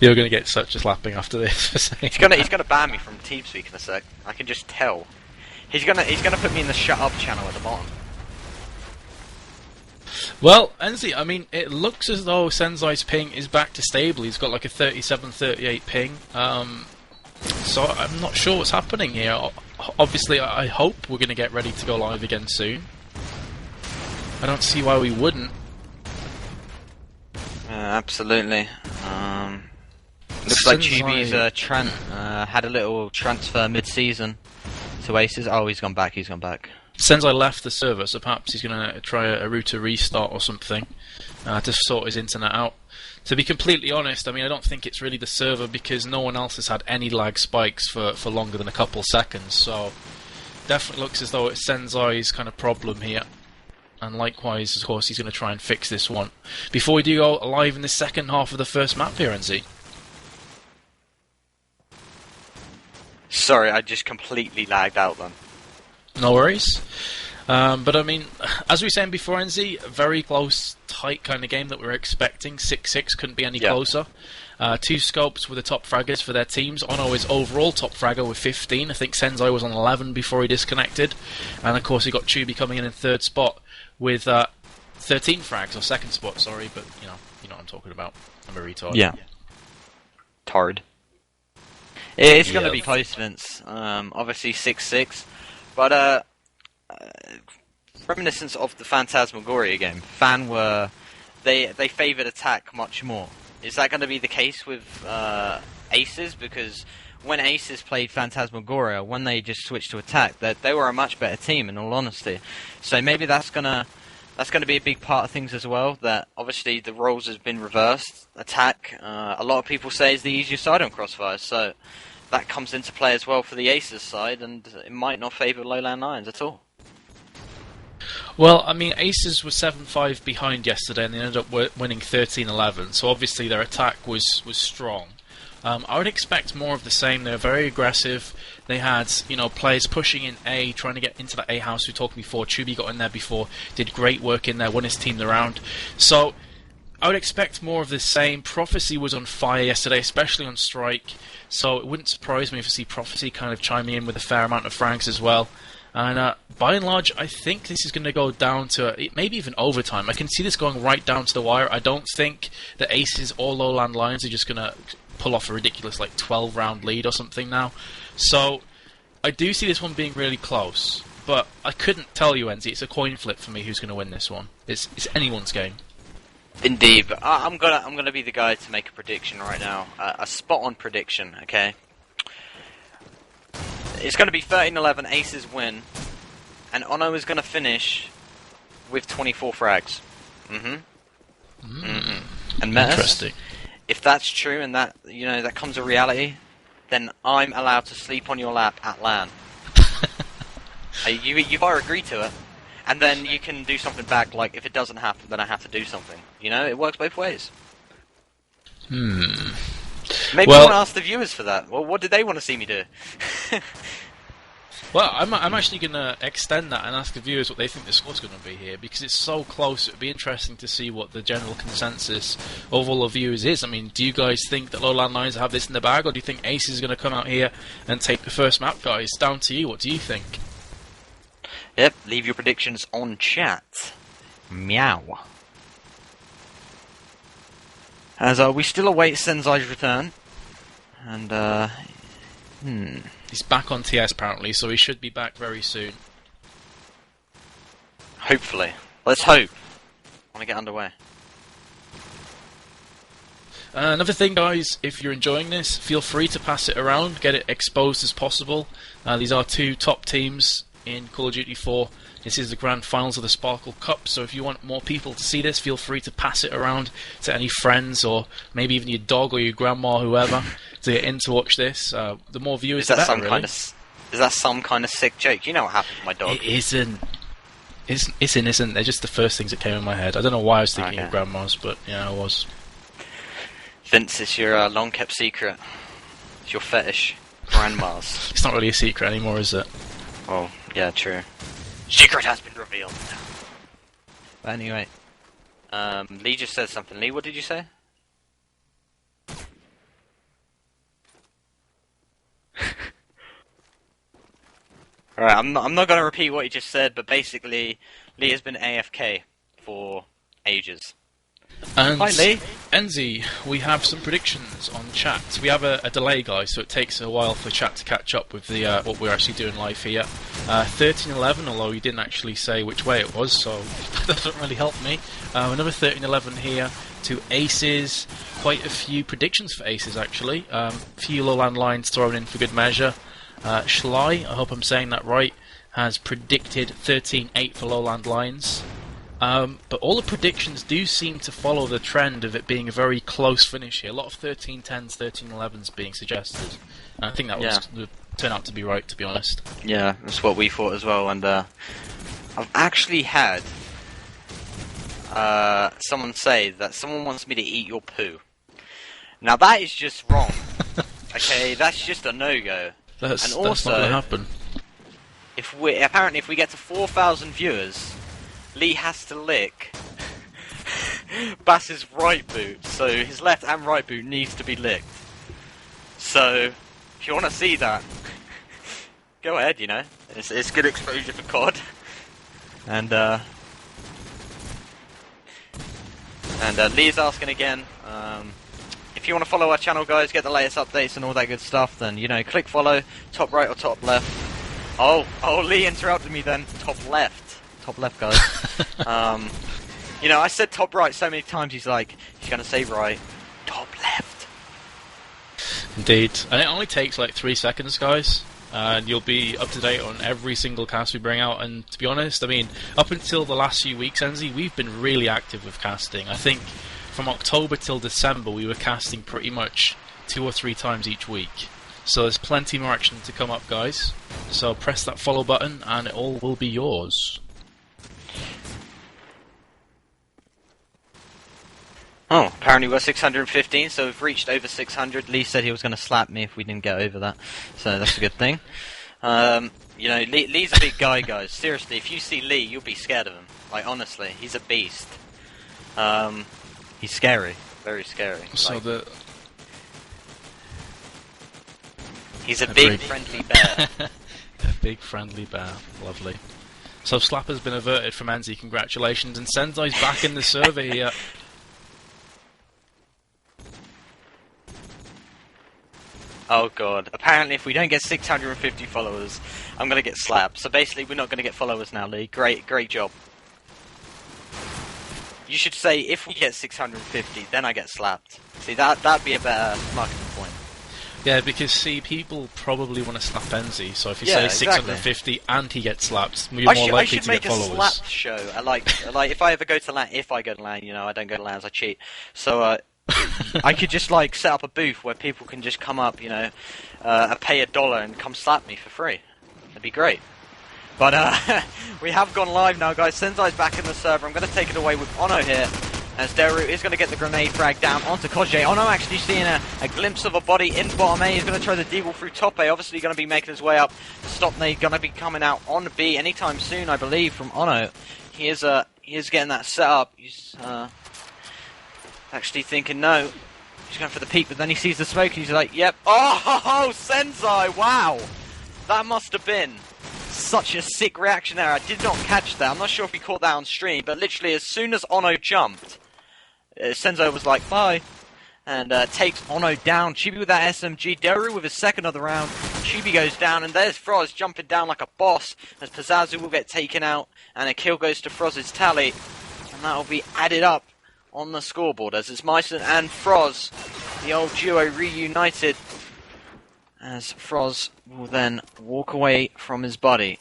You're going to get such a slapping after this for saying He's gonna ban me from TeamSpeak in a sec. I can just tell. He's gonna put me in the shut up channel at the bottom. Well, NZ, I mean, it looks as though Senzai's ping is back to stable. He's got like a 37-38 ping. So I'm not sure what's happening here. Obviously, I hope we're going to get ready to go live again soon. I don't see why we wouldn't. Absolutely. Looks like Chubi's had a little transfer mid-season to Aces. Oh, he's gone back. Senzai left the server, so perhaps he's going to try a router restart or something to sort his internet out. To be completely honest, I mean, I don't think it's really the server because no one else has had any lag spikes for longer than a couple seconds, so definitely looks as though it's Senzai's kind of problem here. And likewise, of course, he's going to try and fix this one. Before we do go live in the second half of the first map here, NZ. Sorry, I just completely lagged out then. No worries. But I mean, as we were saying before, NZ, very close, tight kind of game that we were expecting. 6-6 couldn't be any closer. 2 scopes were the top fraggers for their teams. Ono is overall top fragger with 15. I think Senzai was on 11 before he disconnected. And of course, he got Chubi coming in 3rd spot with 13 frags, or 2nd spot, sorry, but you know what I'm talking about. I'm a retard. Yeah. Tard. It's going to be close, Vince. Obviously 6-6. But, reminiscence of the Phantasmagoria game. They favoured attack much more. Is that going to be the case with Aces? Because when Aces played Phantasmagoria, when they just switched to attack, they were a much better team, in all honesty. So maybe that's gonna be a big part of things as well. That obviously the roles has been reversed. Attack, a lot of people say, is the easier side on Crossfire. So that comes into play as well for the Aces side, and it might not favour LowLandLions at all. Well, I mean, Aces were 7-5 behind yesterday, and they ended up winning 13-11. So obviously their attack was strong. I would expect more of the same. They're very aggressive. They had, players pushing in A, trying to get into that A house we talked before. Chubi got in there before, did great work in there, won his team the round. So I would expect more of the same. Prophecy was on fire yesterday, especially on Strike, so it wouldn't surprise me if I see Prophecy kind of chiming in with a fair amount of frags as well. And by and large, I think this is going to go down to maybe even overtime. I can see this going right down to the wire. I don't think the Aces or LowLandLions are just going to pull off a ridiculous 12-round lead or something now. So I do see this one being really close, but I couldn't tell you, Enzi. It's a coin flip for me who's going to win this one. It's anyone's game. Indeed, but I'm gonna be the guy to make a prediction right now, a spot-on prediction. Okay, it's going to be 13-11. Aces win, and Ono is going to finish with 24 frags. And Metis, interesting. If that's true and that that comes a reality, then I'm allowed to sleep on your lap at LAN. You've got to agree to it. And then you can do something back, like, if it doesn't happen, then I have to do something. It works both ways. Maybe you want to ask the viewers for that. Well, what did they want to see me do? Well, I'm actually going to extend that and ask the viewers what they think the score's going to be here, because it's so close. It would be interesting to see what the general consensus of all the viewers is. I mean, do you guys think that LowLandLions have this in the bag, or do you think Aces is going to come out here and take the first map, guys? Down to you. What do you think? Yep, leave your predictions on chat. Meow. As we still await Senzai's return. And, He's back on TS apparently, so he should be back very soon. Hopefully. Let's hope. I want to get underway. Another thing, guys, if you're enjoying this, feel free to pass it around, get it exposed as possible. These are two top teams in Call of Duty 4. This is the grand finals of the Sparkle Cup, so if you want more people to see this, feel free to pass it around to any friends, or maybe even your dog or your grandma, whoever, to get in to watch this. The more viewers, the better, really. Is that some kind of sick joke? You know what happened to my dog? It isn't. It's innocent. They're just the first things that came in my head. I don't know why I was thinking of grandmas, but yeah, I was. Vince, it's your long-kept secret. It's your fetish. Grandmas. It's not really a secret anymore, is it? Oh, yeah, true. Secret has been revealed. But anyway, Lee just said something. Lee, what did you say? Alright, I'm not going to repeat what he just said, but basically, Lee has been AFK for ages. And hi, Lee. Enzi, we have some predictions on chat. We have a delay, guys, so it takes a while for chat to catch up with the what we're actually doing live here. 13-11, although you didn't actually say which way it was, so that doesn't really help me. Another 13-11 here to Aces. Quite a few predictions for Aces, actually. Few LowLandLions thrown in for good measure. Schley, I hope I'm saying that right, has predicted 13-8 for LowLandLions. But all the predictions do seem to follow the trend of it being a very close finish here. A lot of 13-10s, 13-11s being suggested. And I think that would turn out to be right, to be honest. Yeah, that's what we thought as well. And I've actually had someone say that someone wants me to eat your poo. Now that is just wrong. Okay, that's just a no-go. That's not going to happen. If we get to 4,000 viewers, Lee has to lick Bass's right boot, so his left and right boot needs to be licked. So, if you want to see that, go ahead, It's good exposure for COD. And Lee's asking again, if you want to follow our channel, guys, get the latest updates and all that good stuff, then, click follow, top right or top left. Oh, Lee interrupted me then, top left. Top left, guys. I said top right so many times, he's going to say right. Top left. Indeed. And it only takes 3 seconds, guys. And you'll be up to date on every single cast we bring out. And to be honest, up until the last few weeks, Enzi, we've been really active with casting. I think from October till December, we were casting pretty much 2 or 3 times each week. So there's plenty more action to come up, guys. So press that follow button and it all will be yours. Oh, apparently we're 615, so we've reached over 600. Lee said he was going to slap me if we didn't get over that, so that's a good thing. Lee's a big guy, guys. Seriously, if you see Lee, you'll be scared of him. Honestly, he's a beast. He's scary. Very scary. So like, he's a big friendly bear. A big friendly bear. Lovely. So Slap has been averted from Enzi, congratulations, and Senzai's back in the server here. Oh god. Apparently if we don't get 650 followers, I'm gonna get slapped. So basically we're not gonna get followers now, Lee. Great job. You should say, if we get 650, then I get slapped. See, that'd be a better marketing point. Yeah, because see, people probably want to slap Enzi, so if you Yeah, say 650 and he gets slapped, you're I more should likely to make get a followers. slap show. Like if I ever go to LAN, you know, I don't go to LANs, I cheat. So I could just like set up a booth where people can just come up, you know, pay $1 and come slap me for free. That'd be great. But we have gone live now, guys. Senzai's back in the server. I'm going to take it away with Ono here, as Deru is going to get the grenade frag down onto Kojay. Ono actually seeing a glimpse of a body in bottom A. He's going to try the deagle through top A. Obviously going to be making his way up. Stop Nade going to be coming out on B anytime soon, I believe, from Ono. He is getting that set up. He's actually thinking no. He's going for the peek, but then he sees the smoke and he's like, yep. Oh, Senzai, wow. That must have been such a sick reaction there. I did not catch that. I'm not sure if he caught that on stream, but literally as soon as Ono jumped, Senzai was like, bye, and takes Ono down. Chibi with that SMG, Deru with his second of the round. Chibi goes down, and there's Froz jumping down like a boss, as Pazazu will get taken out, and a kill goes to Froz's tally, and that will be added up on the scoreboard, as it's Myson and Froz, the old duo reunited, as Froz will then walk away from his body.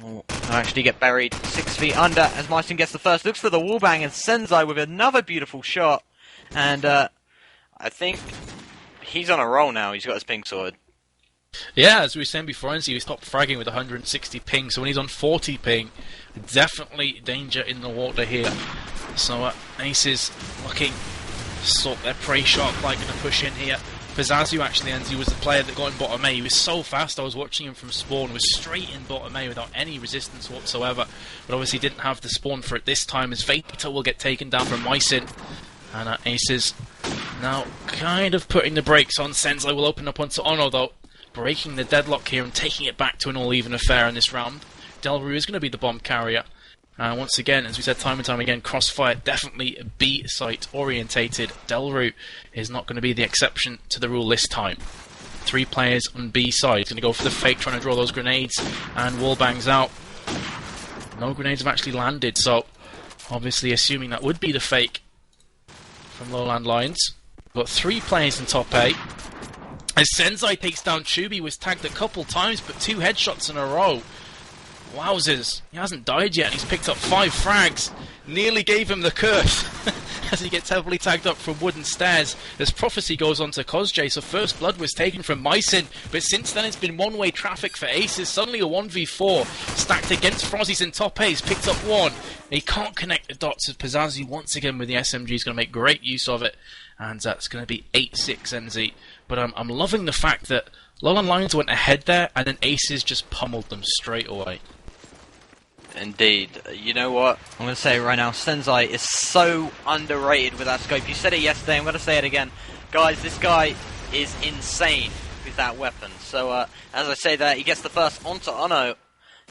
He'll actually get buried 6 feet under as Myson gets the first. Looks for the wallbang, and Senzai with another beautiful shot. And I think he's on a roll now. He's got his ping sorted. Yeah, as we were saying before, Enzi was top fragging with 160 ping, so when he's on 40 ping, definitely danger in the water here. So Aces looking to sort their prey shot, like going to push in here. Pazazu actually, Enzi, was the player that got in bottom A. He was so fast, I was watching him from spawn, was straight in bottom A without any resistance whatsoever. But obviously didn't have the spawn for it this time, as Vapor will get taken down from Mysin. And Aces now kind of putting the brakes on. Senzai will open up onto Ono though, breaking the deadlock here and taking it back to an all-even affair in this round. Delru is going to be the bomb carrier. Once again, as we said time and time again, Crossfire definitely B-site orientated. Delru is not going to be the exception to the rule this time. 3 players on B side. He's going to go for the fake, trying to draw those grenades, and wall bangs out. No grenades have actually landed, so obviously assuming that would be the fake from LowLandLions. Got 3 players in top A. As Senzai takes down Chubi, was tagged a couple times, but 2 headshots in a row. Wowzers, he hasn't died yet, and he's picked up 5 frags. Nearly gave him the curse as he gets heavily tagged up from wooden stairs. As Prophecy goes on to Kozjay, so first blood was taken from Mysin, but since then it's been one-way traffic for Aces. Suddenly a 1v4 stacked against Frozzies in top A. He's picked up 1. He can't connect the dots, as Pazazu once again with the SMG is going to make great use of it. And that's going to be 8-6 NZ. But I'm loving the fact that LowLandLions went ahead there, and then Aces just pummeled them straight away. Indeed. You know what? I'm going to say it right now. Senzai is so underrated with that scope. You said it yesterday. I'm going to say it again. Guys, this guy is insane with that weapon. So, as I say that, he gets the first onto Ono.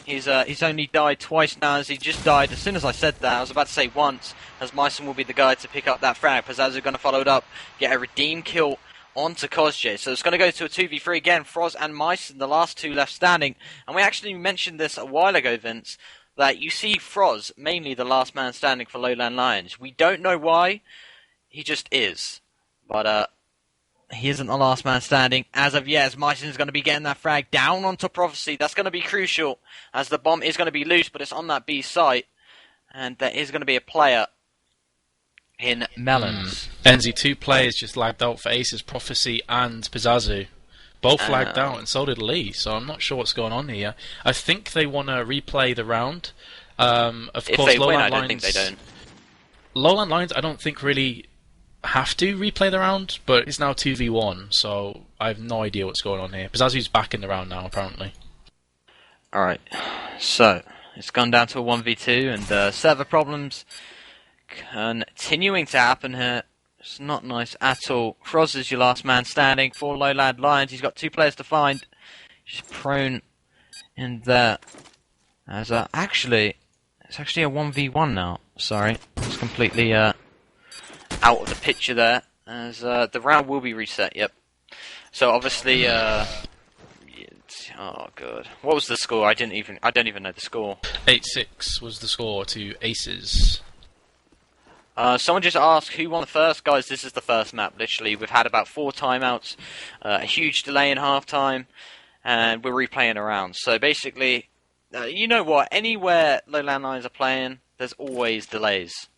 He's only died twice now, as he just died as soon as I said that. I was about to say once, as Myson will be the guy to pick up that frag. Pazazu going to follow it up, get a redeem kill onto Kozjay. So it's going to go to a 2v3 again. Froz and Myson, the last 2 left standing. And we actually mentioned this a while ago, Vince, that you see Froz, mainly the last man standing for LowLandLions. We don't know why, he just is. But he isn't the last man standing as of yet, as Myson is going to be getting that frag down onto Prophecy. That's going to be crucial, as the bomb is going to be loose, but it's on that B site. And there is going to be a player in Melons. Enzi, 2 players just lagged out for Aces, Prophecy and Pazazu. Both lagged out, and so did Lee, so I'm not sure what's going on here. I think they want to replay the round. Of if course, they win, I don't think they don't. LowLandLions, I don't think really have to replay the round, but it's now 2v1, so I have no idea what's going on here. Pazazu's back in the round now, apparently. Alright, so it's gone down to a 1v2, and server problems continuing to happen here It's not nice at all. Froz is your last man standing for Lowland Lions. He's got 2 players to find. He's prone in there. As actually, it's actually a 1v1 now. Sorry, it's completely out of the picture there. As the round will be reset. Yep. So obviously, oh god, what was the score? I don't even know the score. 8-6 was the score to Aces. Someone just asked who won the first. Guys, this is the first map, literally. We've had about 4 timeouts, a huge delay in half-time, and we're replaying a round. So basically, you know what? Anywhere Lowland Lions are playing, there's always delays.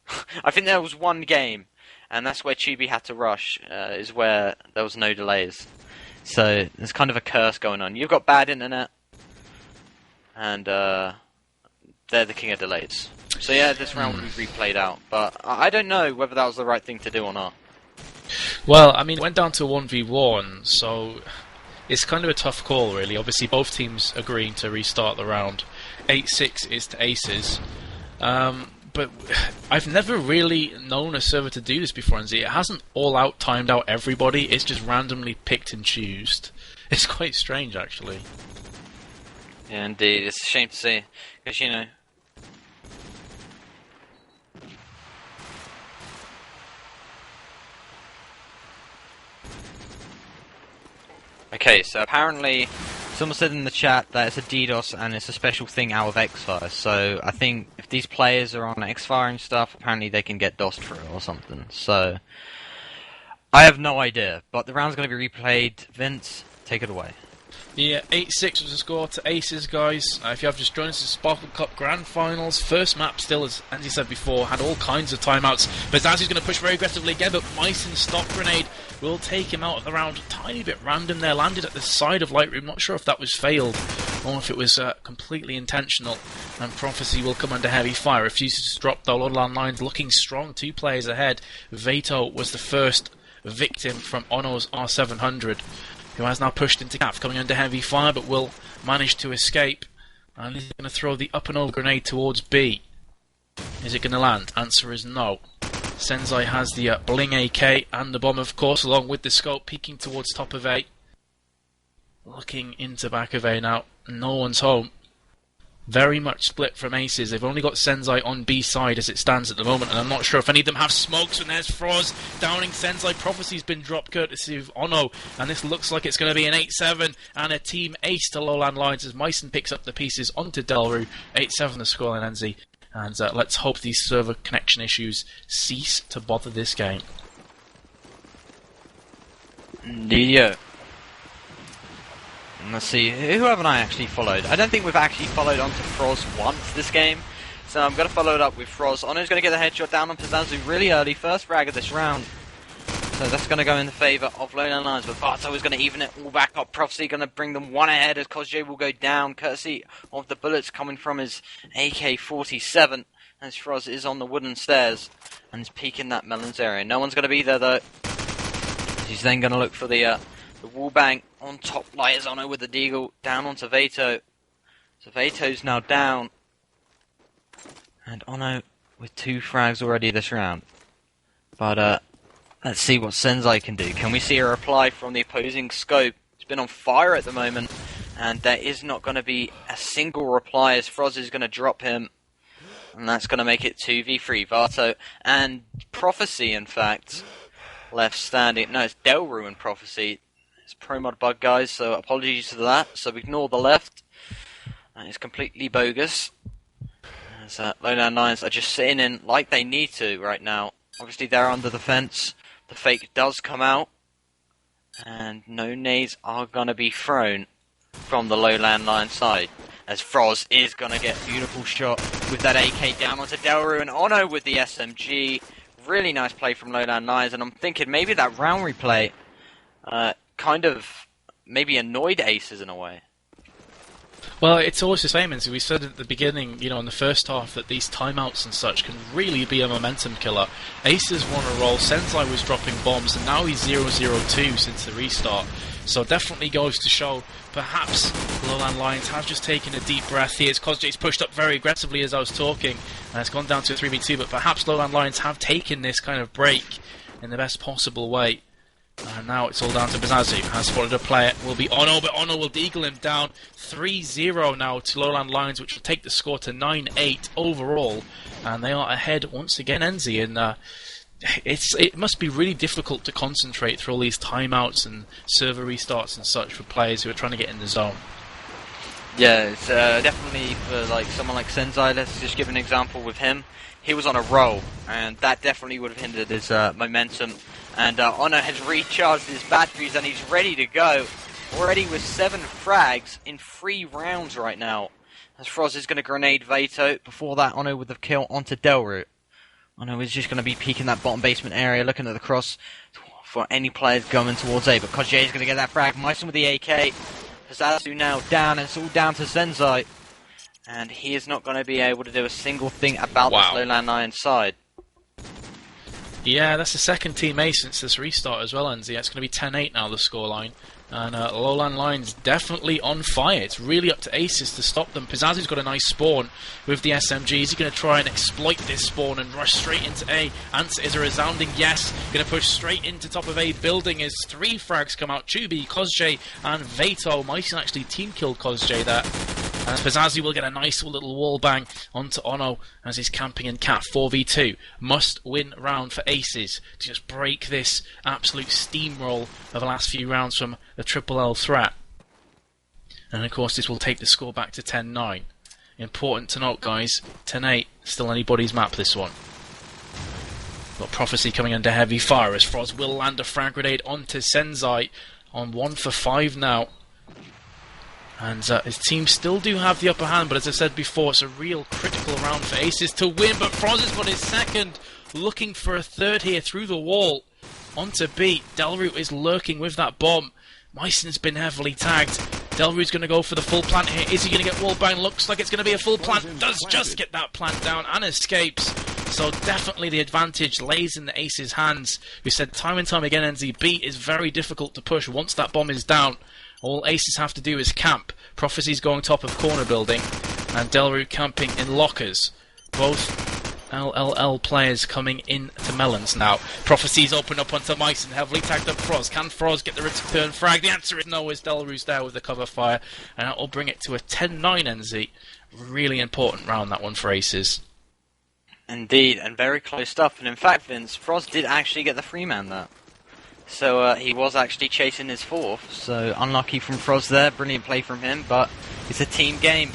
I think there was one game, and that's where Chibi had to rush, is where there was no delays. So there's kind of a curse going on. You've got bad internet, and they're the king of delays. So yeah, this round will be replayed out, but I don't know whether that was the right thing to do or not. Well, I mean, it went down to 1v1, so it's kind of a tough call, really. Obviously, both teams agreeing to restart the round. 8-6 is to Aces. But I've never really known a server to do this before, and it hasn't all-out timed out everybody, it's just randomly picked and choosed. It's quite strange, actually. Yeah, indeed. It's a shame to see, because, you know... Okay, so apparently someone said in the chat that it's a DDoS and it's a special thing out of Xfire, so I think if these players are on Xfire and stuff, apparently they can get DOSed for it or something, so... I have no idea, but the round's going to be replayed. Vince, take it away. Yeah, 8-6 was the score to Aces, guys. If you have just joined us, it's Sparkle Cup Grand Finals. First map still, as Andy said before, had all kinds of timeouts. But Zazu's going to push very aggressively again, but Myson's stop grenade will take him out of the round. A tiny bit random there, landed at the side of Lightroom. Not sure if that was failed or if it was completely intentional. And Prophecy will come under heavy fire. Refuses to drop though. Lowland Lions looking strong, 2 players ahead. Veto was the first victim from Ono's R700. Who has now pushed into CAF, coming under heavy fire, but will manage to escape. And he's going to throw the up and over grenade towards B. Is it going to land? Answer is no. Senzai has the Bling AK and the bomb, of course, along with the scope, peeking towards top of A. Looking into back of A now. No one's home. Very much split from Aces. They've only got Senzai on B side as it stands at the moment, and I'm not sure if any of them have smokes. And there's Froz downing Senzai. Prophecy's been dropped courtesy of Ono, and this looks like it's going to be an 8-7 and a team ace to Lowland Lions as Myson picks up the pieces onto Delru. 8-7 the scoreline, Enzi. And let's hope these server connection issues cease to bother this game. Yeah. Let's see, who haven't I actually followed? I don't think we've actually followed onto Froz once this game, so I'm going to follow it up with Froz. Ono's going to get the headshot down on Pizanzu really early, first frag of this round. So that's going to go in the favour of Lowland Lions, but Vato is going to even it all back up. Prophecy going to bring them one ahead as Kozje will go down, courtesy of the bullets coming from his AK-47, as Froz is on the wooden stairs, and is peeking that Melons area. No one's going to be there though. He's then going to look for the wall bang on top. Light Ono with the deagle down onto Veto. So Veto's now down. And Ono with 2 frags already this round. But let's see what Senzai can do. Can we see a reply from the opposing scope? It's been on fire at the moment. And there is not going to be a single reply as Froz is going to drop him. And that's going to make it 2v3. Vato and Prophecy, in fact, left standing. No, it's Delru and Prophecy. It's pro mod bug, guys, so apologies for that. So ignore the left. That is completely bogus. As Lowland Lions are just sitting in like they need to right now. Obviously they're under the fence. The fake does come out. And no nades are going to be thrown from the Lowland Lions side. As Froz is going to get a beautiful shot with that AK down onto Delru, and Ono with the SMG. Really nice play from Lowland Lions, and I'm thinking maybe that round replay kind of maybe annoyed Aces in a way. Well, it's always the same, as we said at the beginning, you know, in the first half, that these timeouts and such can really be a momentum killer. Aces won a roll, Senzai was dropping bombs, and now he's 0-0-2 since the restart. So definitely goes to show, perhaps Lowland Lions have just taken a deep breath here. Kozje's pushed up very aggressively as I was talking, and it's gone down to a 3v2, but perhaps Lowland Lions have taken this kind of break in the best possible way. And now it's all down to Bazazu. Has spotted a player. Will be Ono, but Ono will deagle him down. 3-0 now to Lowland Lions, which will take the score to 9-8 overall. And they are ahead once again, Enzi. And it must be really difficult to concentrate through all these timeouts and server restarts and such for players who are trying to get in the zone. Yeah, it's definitely for like someone like Senzai. Let's just give an example with him. He was on a roll, and that definitely would have hindered his momentum. And Ono has recharged his batteries, and he's ready to go. Already with 7 frags in 3 rounds right now. As Froz is going to grenade Veto. Before that, Ono with the kill onto Delroot. Ono is just going to be peeking that bottom basement area, looking at the cross for any players going towards A. But Kojie is going to get that frag. Meissen with the AK. Zazu now down, and it's all down to Senzai. And he is not going to be able to do a single thing about this Lowland Lions side. Yeah, that's the second team ace since this restart as well, Enzi. It's going to be 10-8 now, the scoreline. And Lowland Lions definitely on fire. It's really up to aces to stop them. Pizzazu's got a nice spawn with the SMG. Is he going to try and exploit this spawn and rush straight into A? Answer is a resounding yes. Going to push straight into top of A building as 3 frags come out. Chubi, Kozjay, and Veto. Meissen actually team killed Kozjay there. As Pizzazu will get a nice little wall bang onto Ono as he's camping in Cat 4v2. Must win round for aces to just break this absolute steamroll of the last few rounds from the Triple L threat. And of course this will take the score back to 10-9. Important to note, guys, 10-8, still anybody's map this one. Got Prophecy coming under heavy fire as Froz will land a frag grenade onto Senzai on 1 for 5 now. And his team still do have the upper hand, but as I said before, it's a real critical round for aces to win. But Froz has got his second, looking for a third here through the wall. Onto B. Delroot is lurking with that bomb. Meissen's been heavily tagged. Delroot's going to go for the full plant here. Is he going to get wall bang? Looks like it's going to be a full plant. Does just get that plant down and escapes. So definitely the advantage lays in the aces' hands. We said time and time again, NZ, B is very difficult to push once that bomb is down. All aces have to do is camp. Prophecy's going top of corner building, and Delroot camping in lockers. Both LLL players coming into Melons now. Prophecy's open up onto Meissen, heavily tagged up Froz. Can Froz get the return frag? The answer is no, as Delroot's there with the cover fire, and that will bring it to a 10-9 NZ. Really important round, that one for aces. Indeed, and very close stuff. And in fact, Vince, Froz did actually get the free man there. So he was actually chasing his 4th, so unlucky from Froz there, brilliant play from him, but it's a team game.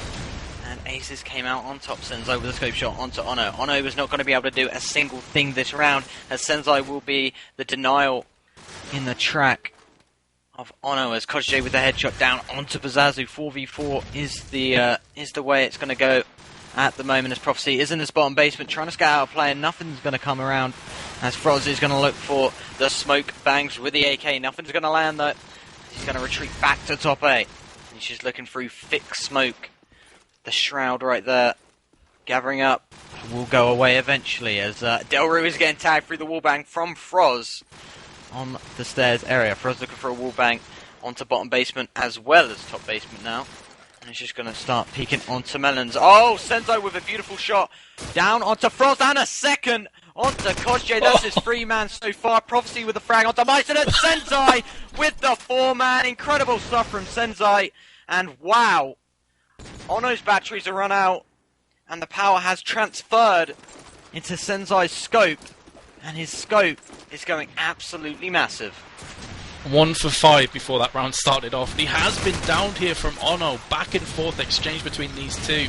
And aces came out on top, Senzai with a scope shot onto Ono. Ono was not going to be able to do a single thing this round, as Senzai will be the denial in the track of Ono, as Kojie with the headshot down onto Bazazu. 4v4 is the way it's going to go at the moment, as Prophecy is in this bottom basement trying to scout out a player. Nothing's going to come around, as Froz is going to look for the smoke bangs with the AK. Nothing's going to land though. He's going to retreat back to top A. He's just looking through thick smoke. The shroud right there, gathering up, will go away eventually, as Delroot is getting tagged through the wallbang from Froz on the stairs area. Froz looking for a wallbang onto bottom basement as well as top basement now. And he's just going to start peeking onto Melons. Oh, Senzai with a beautiful shot down onto Froz, and a second onto Kojie. That's his 3-man so far. Prophecy with the frag onto Meissen, and Senzai with the 4-man. Incredible stuff from Senzai. And wow, Ono's batteries are run out, and the power has transferred into Senzai's scope, and his scope is going absolutely massive. 1 for 5 before that round started off. He has been downed here from Ono. Back and forth exchange between these two.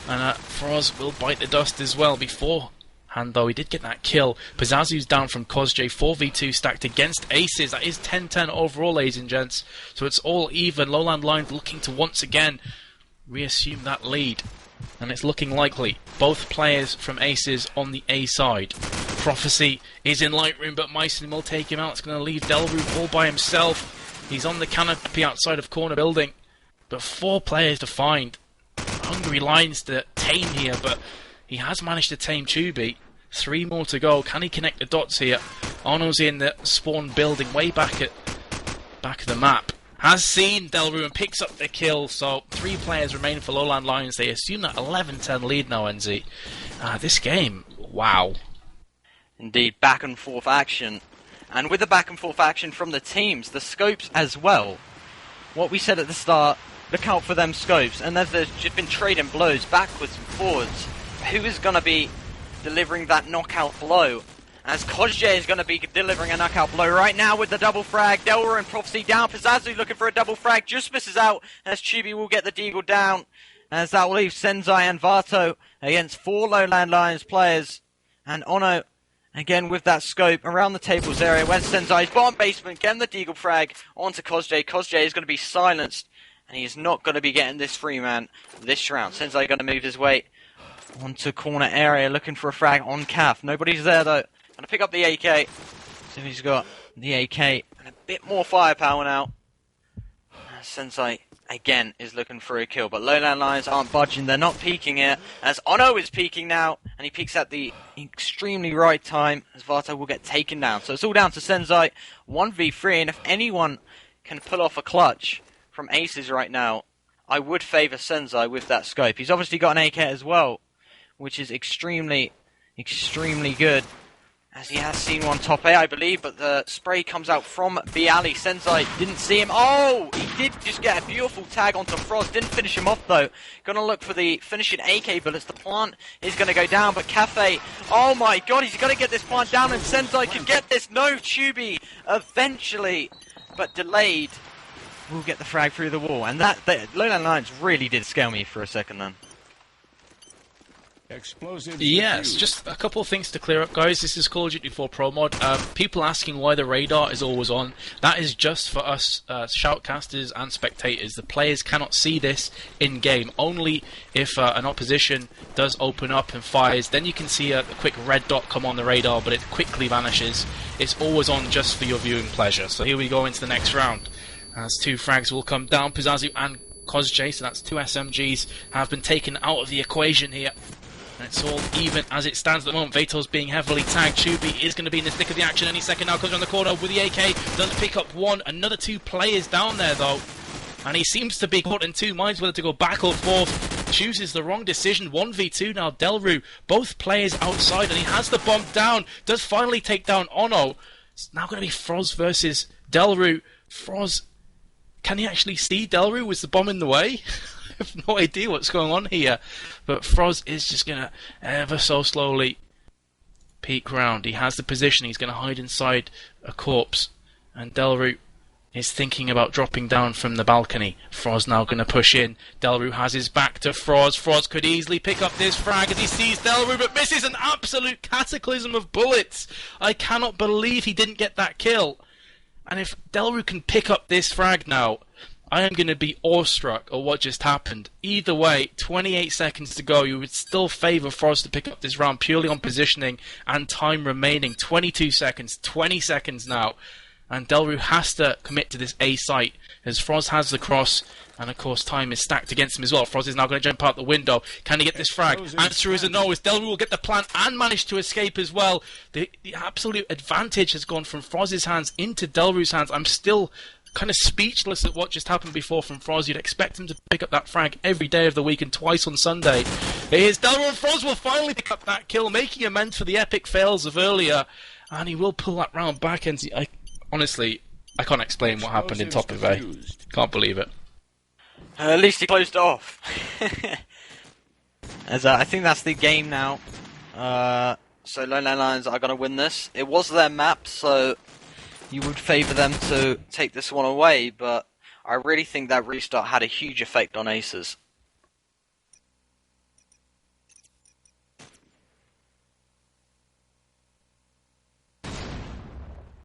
And Froz will bite the dust as well. Beforehand, though, he did get that kill. Pizzazu's down from Kozjay. 4v2 stacked against aces. That is 10-10 overall, ladies and gents. So it's all even. Lowland Lions looking to once again reassume that lead. And it's looking likely. Both players from aces on the A side. Prophecy is in Lightroom, but Meissen will take him out. It's going to leave Delroot all by himself. He's on the canopy outside of corner building. But 4 players to find. Hungry Lions to tame here, but he has managed to tame Chubi. 3 more to go. Can he connect the dots here? Ono's in the spawn building way back of the map. Has seen Delroot and picks up the kill, so 3 players remain for Lowland Lions. They assume that 11-10 lead now, NZ. This game, wow. Indeed, back and forth action. And with the back and forth action from the teams, the scopes as well. What we said at the start, look out for them scopes. And there's just been trading blows backwards and forwards. Who is going to be delivering that knockout blow? As COD4 is going to be delivering a knockout blow right now with the double frag. Delru and Prophecy down. Pizazu looking for a double frag. Just misses out as Chubi will get the deagle down. As that will leave Senzai and Vato against 4 Lowland Lions players. And Ono again with that scope around the tables area. Where's Senzai's bottom basement getting the deagle frag onto COD4. COD4 is going to be silenced. And he is not going to be getting this free man this round. Senzai going to move his way onto corner area looking for a frag on Calf. Nobody's there though. Going to pick up the AK. So he's got the AK and a bit more firepower now. Sensei again is looking for a kill, but Lowland Lions aren't budging. They're not peeking it. As Ono is peeking now, and he peeks at the extremely right time as Vato will get taken down. So it's all down to Sensei 1v3, and if anyone can pull off a clutch from Aces right now, I would favour Sensei with that scope. He's obviously got an AK as well, which is extremely good. As he has seen one top A, I believe, but the spray comes out from Bialy. Sensei didn't see him. Oh, he did just get a beautiful tag onto Frost. Didn't finish him off, though. Gonna look for the finishing AK bullets. The plant is gonna go down, but Cafe, oh my god, he's gonna get this plant down, and Sensei can get this. No, Chubi, eventually, but delayed, will get the frag through the wall. And that Lowland Lions really did scare me for a second then. Explosives. Yes, just a couple of things to clear up, guys. This is Call of Duty 4 Pro Mod. People asking why the radar is always on. That is just for us shoutcasters and spectators. The players cannot see this in-game. Only if an opposition does open up and fires, then you can see a quick red dot come on the radar, but it quickly vanishes. It's always on just for your viewing pleasure. So here we go into the next round. As 2 frags will come down. Pizazu and COD4, so that's 2 SMGs, have been taken out of the equation here. And it's all even as it stands at the moment. Vato's being heavily tagged. Chubi is going to be in the thick of the action any second now. Comes around the corner with the AK. Doesn't pick up one. Another 2 players down there, though. And he seems to be caught in 2 minds whether to go back or forth. Chooses the wrong decision. 1v2 now. Delru, both players outside. And he has the bomb down. Does finally take down Ono. It's now going to be Froz versus Delru. Froz, can he actually see Delru? Was the bomb in the way? I have no idea what's going on here, but Froz is just going to ever so slowly peek round. He has the position. He's going to hide inside a corpse, and Delru is thinking about dropping down from the balcony. Froz now going to push in. Delru has his back to Froz. Froz could easily pick up this frag as he sees Delru, but misses an absolute cataclysm of bullets. I cannot believe he didn't get that kill. And if Delru can pick up this frag now, I am going to be awestruck at what just happened. Either way, 28 seconds to go. You would still favour Froz to pick up this round purely on positioning and time remaining. 22 seconds, 20 seconds now. And Delru has to commit to this A site as Froz has the cross. And of course, time is stacked against him as well. Froz is now going to jump out the window. Can he get this frag? Answer is a no, as Delru will get the plant and manage to escape as well. The absolute advantage has gone from Froz's hands into Delru's hands. I'm still kind of speechless at what just happened before from Froz. You'd expect him to pick up that frag every day of the week and twice on Sunday. Here's Delru, and Froz will finally pick up that kill, making amends for the epic fails of earlier. And he will pull that round back. And honestly, I can't explain what happened in top of A. Can't believe it. At least he closed it off. As I think that's the game now. So Lowland Lions are going to win this. It was their map, so you would favour them to take this one away, but I really think that restart had a huge effect on Aces.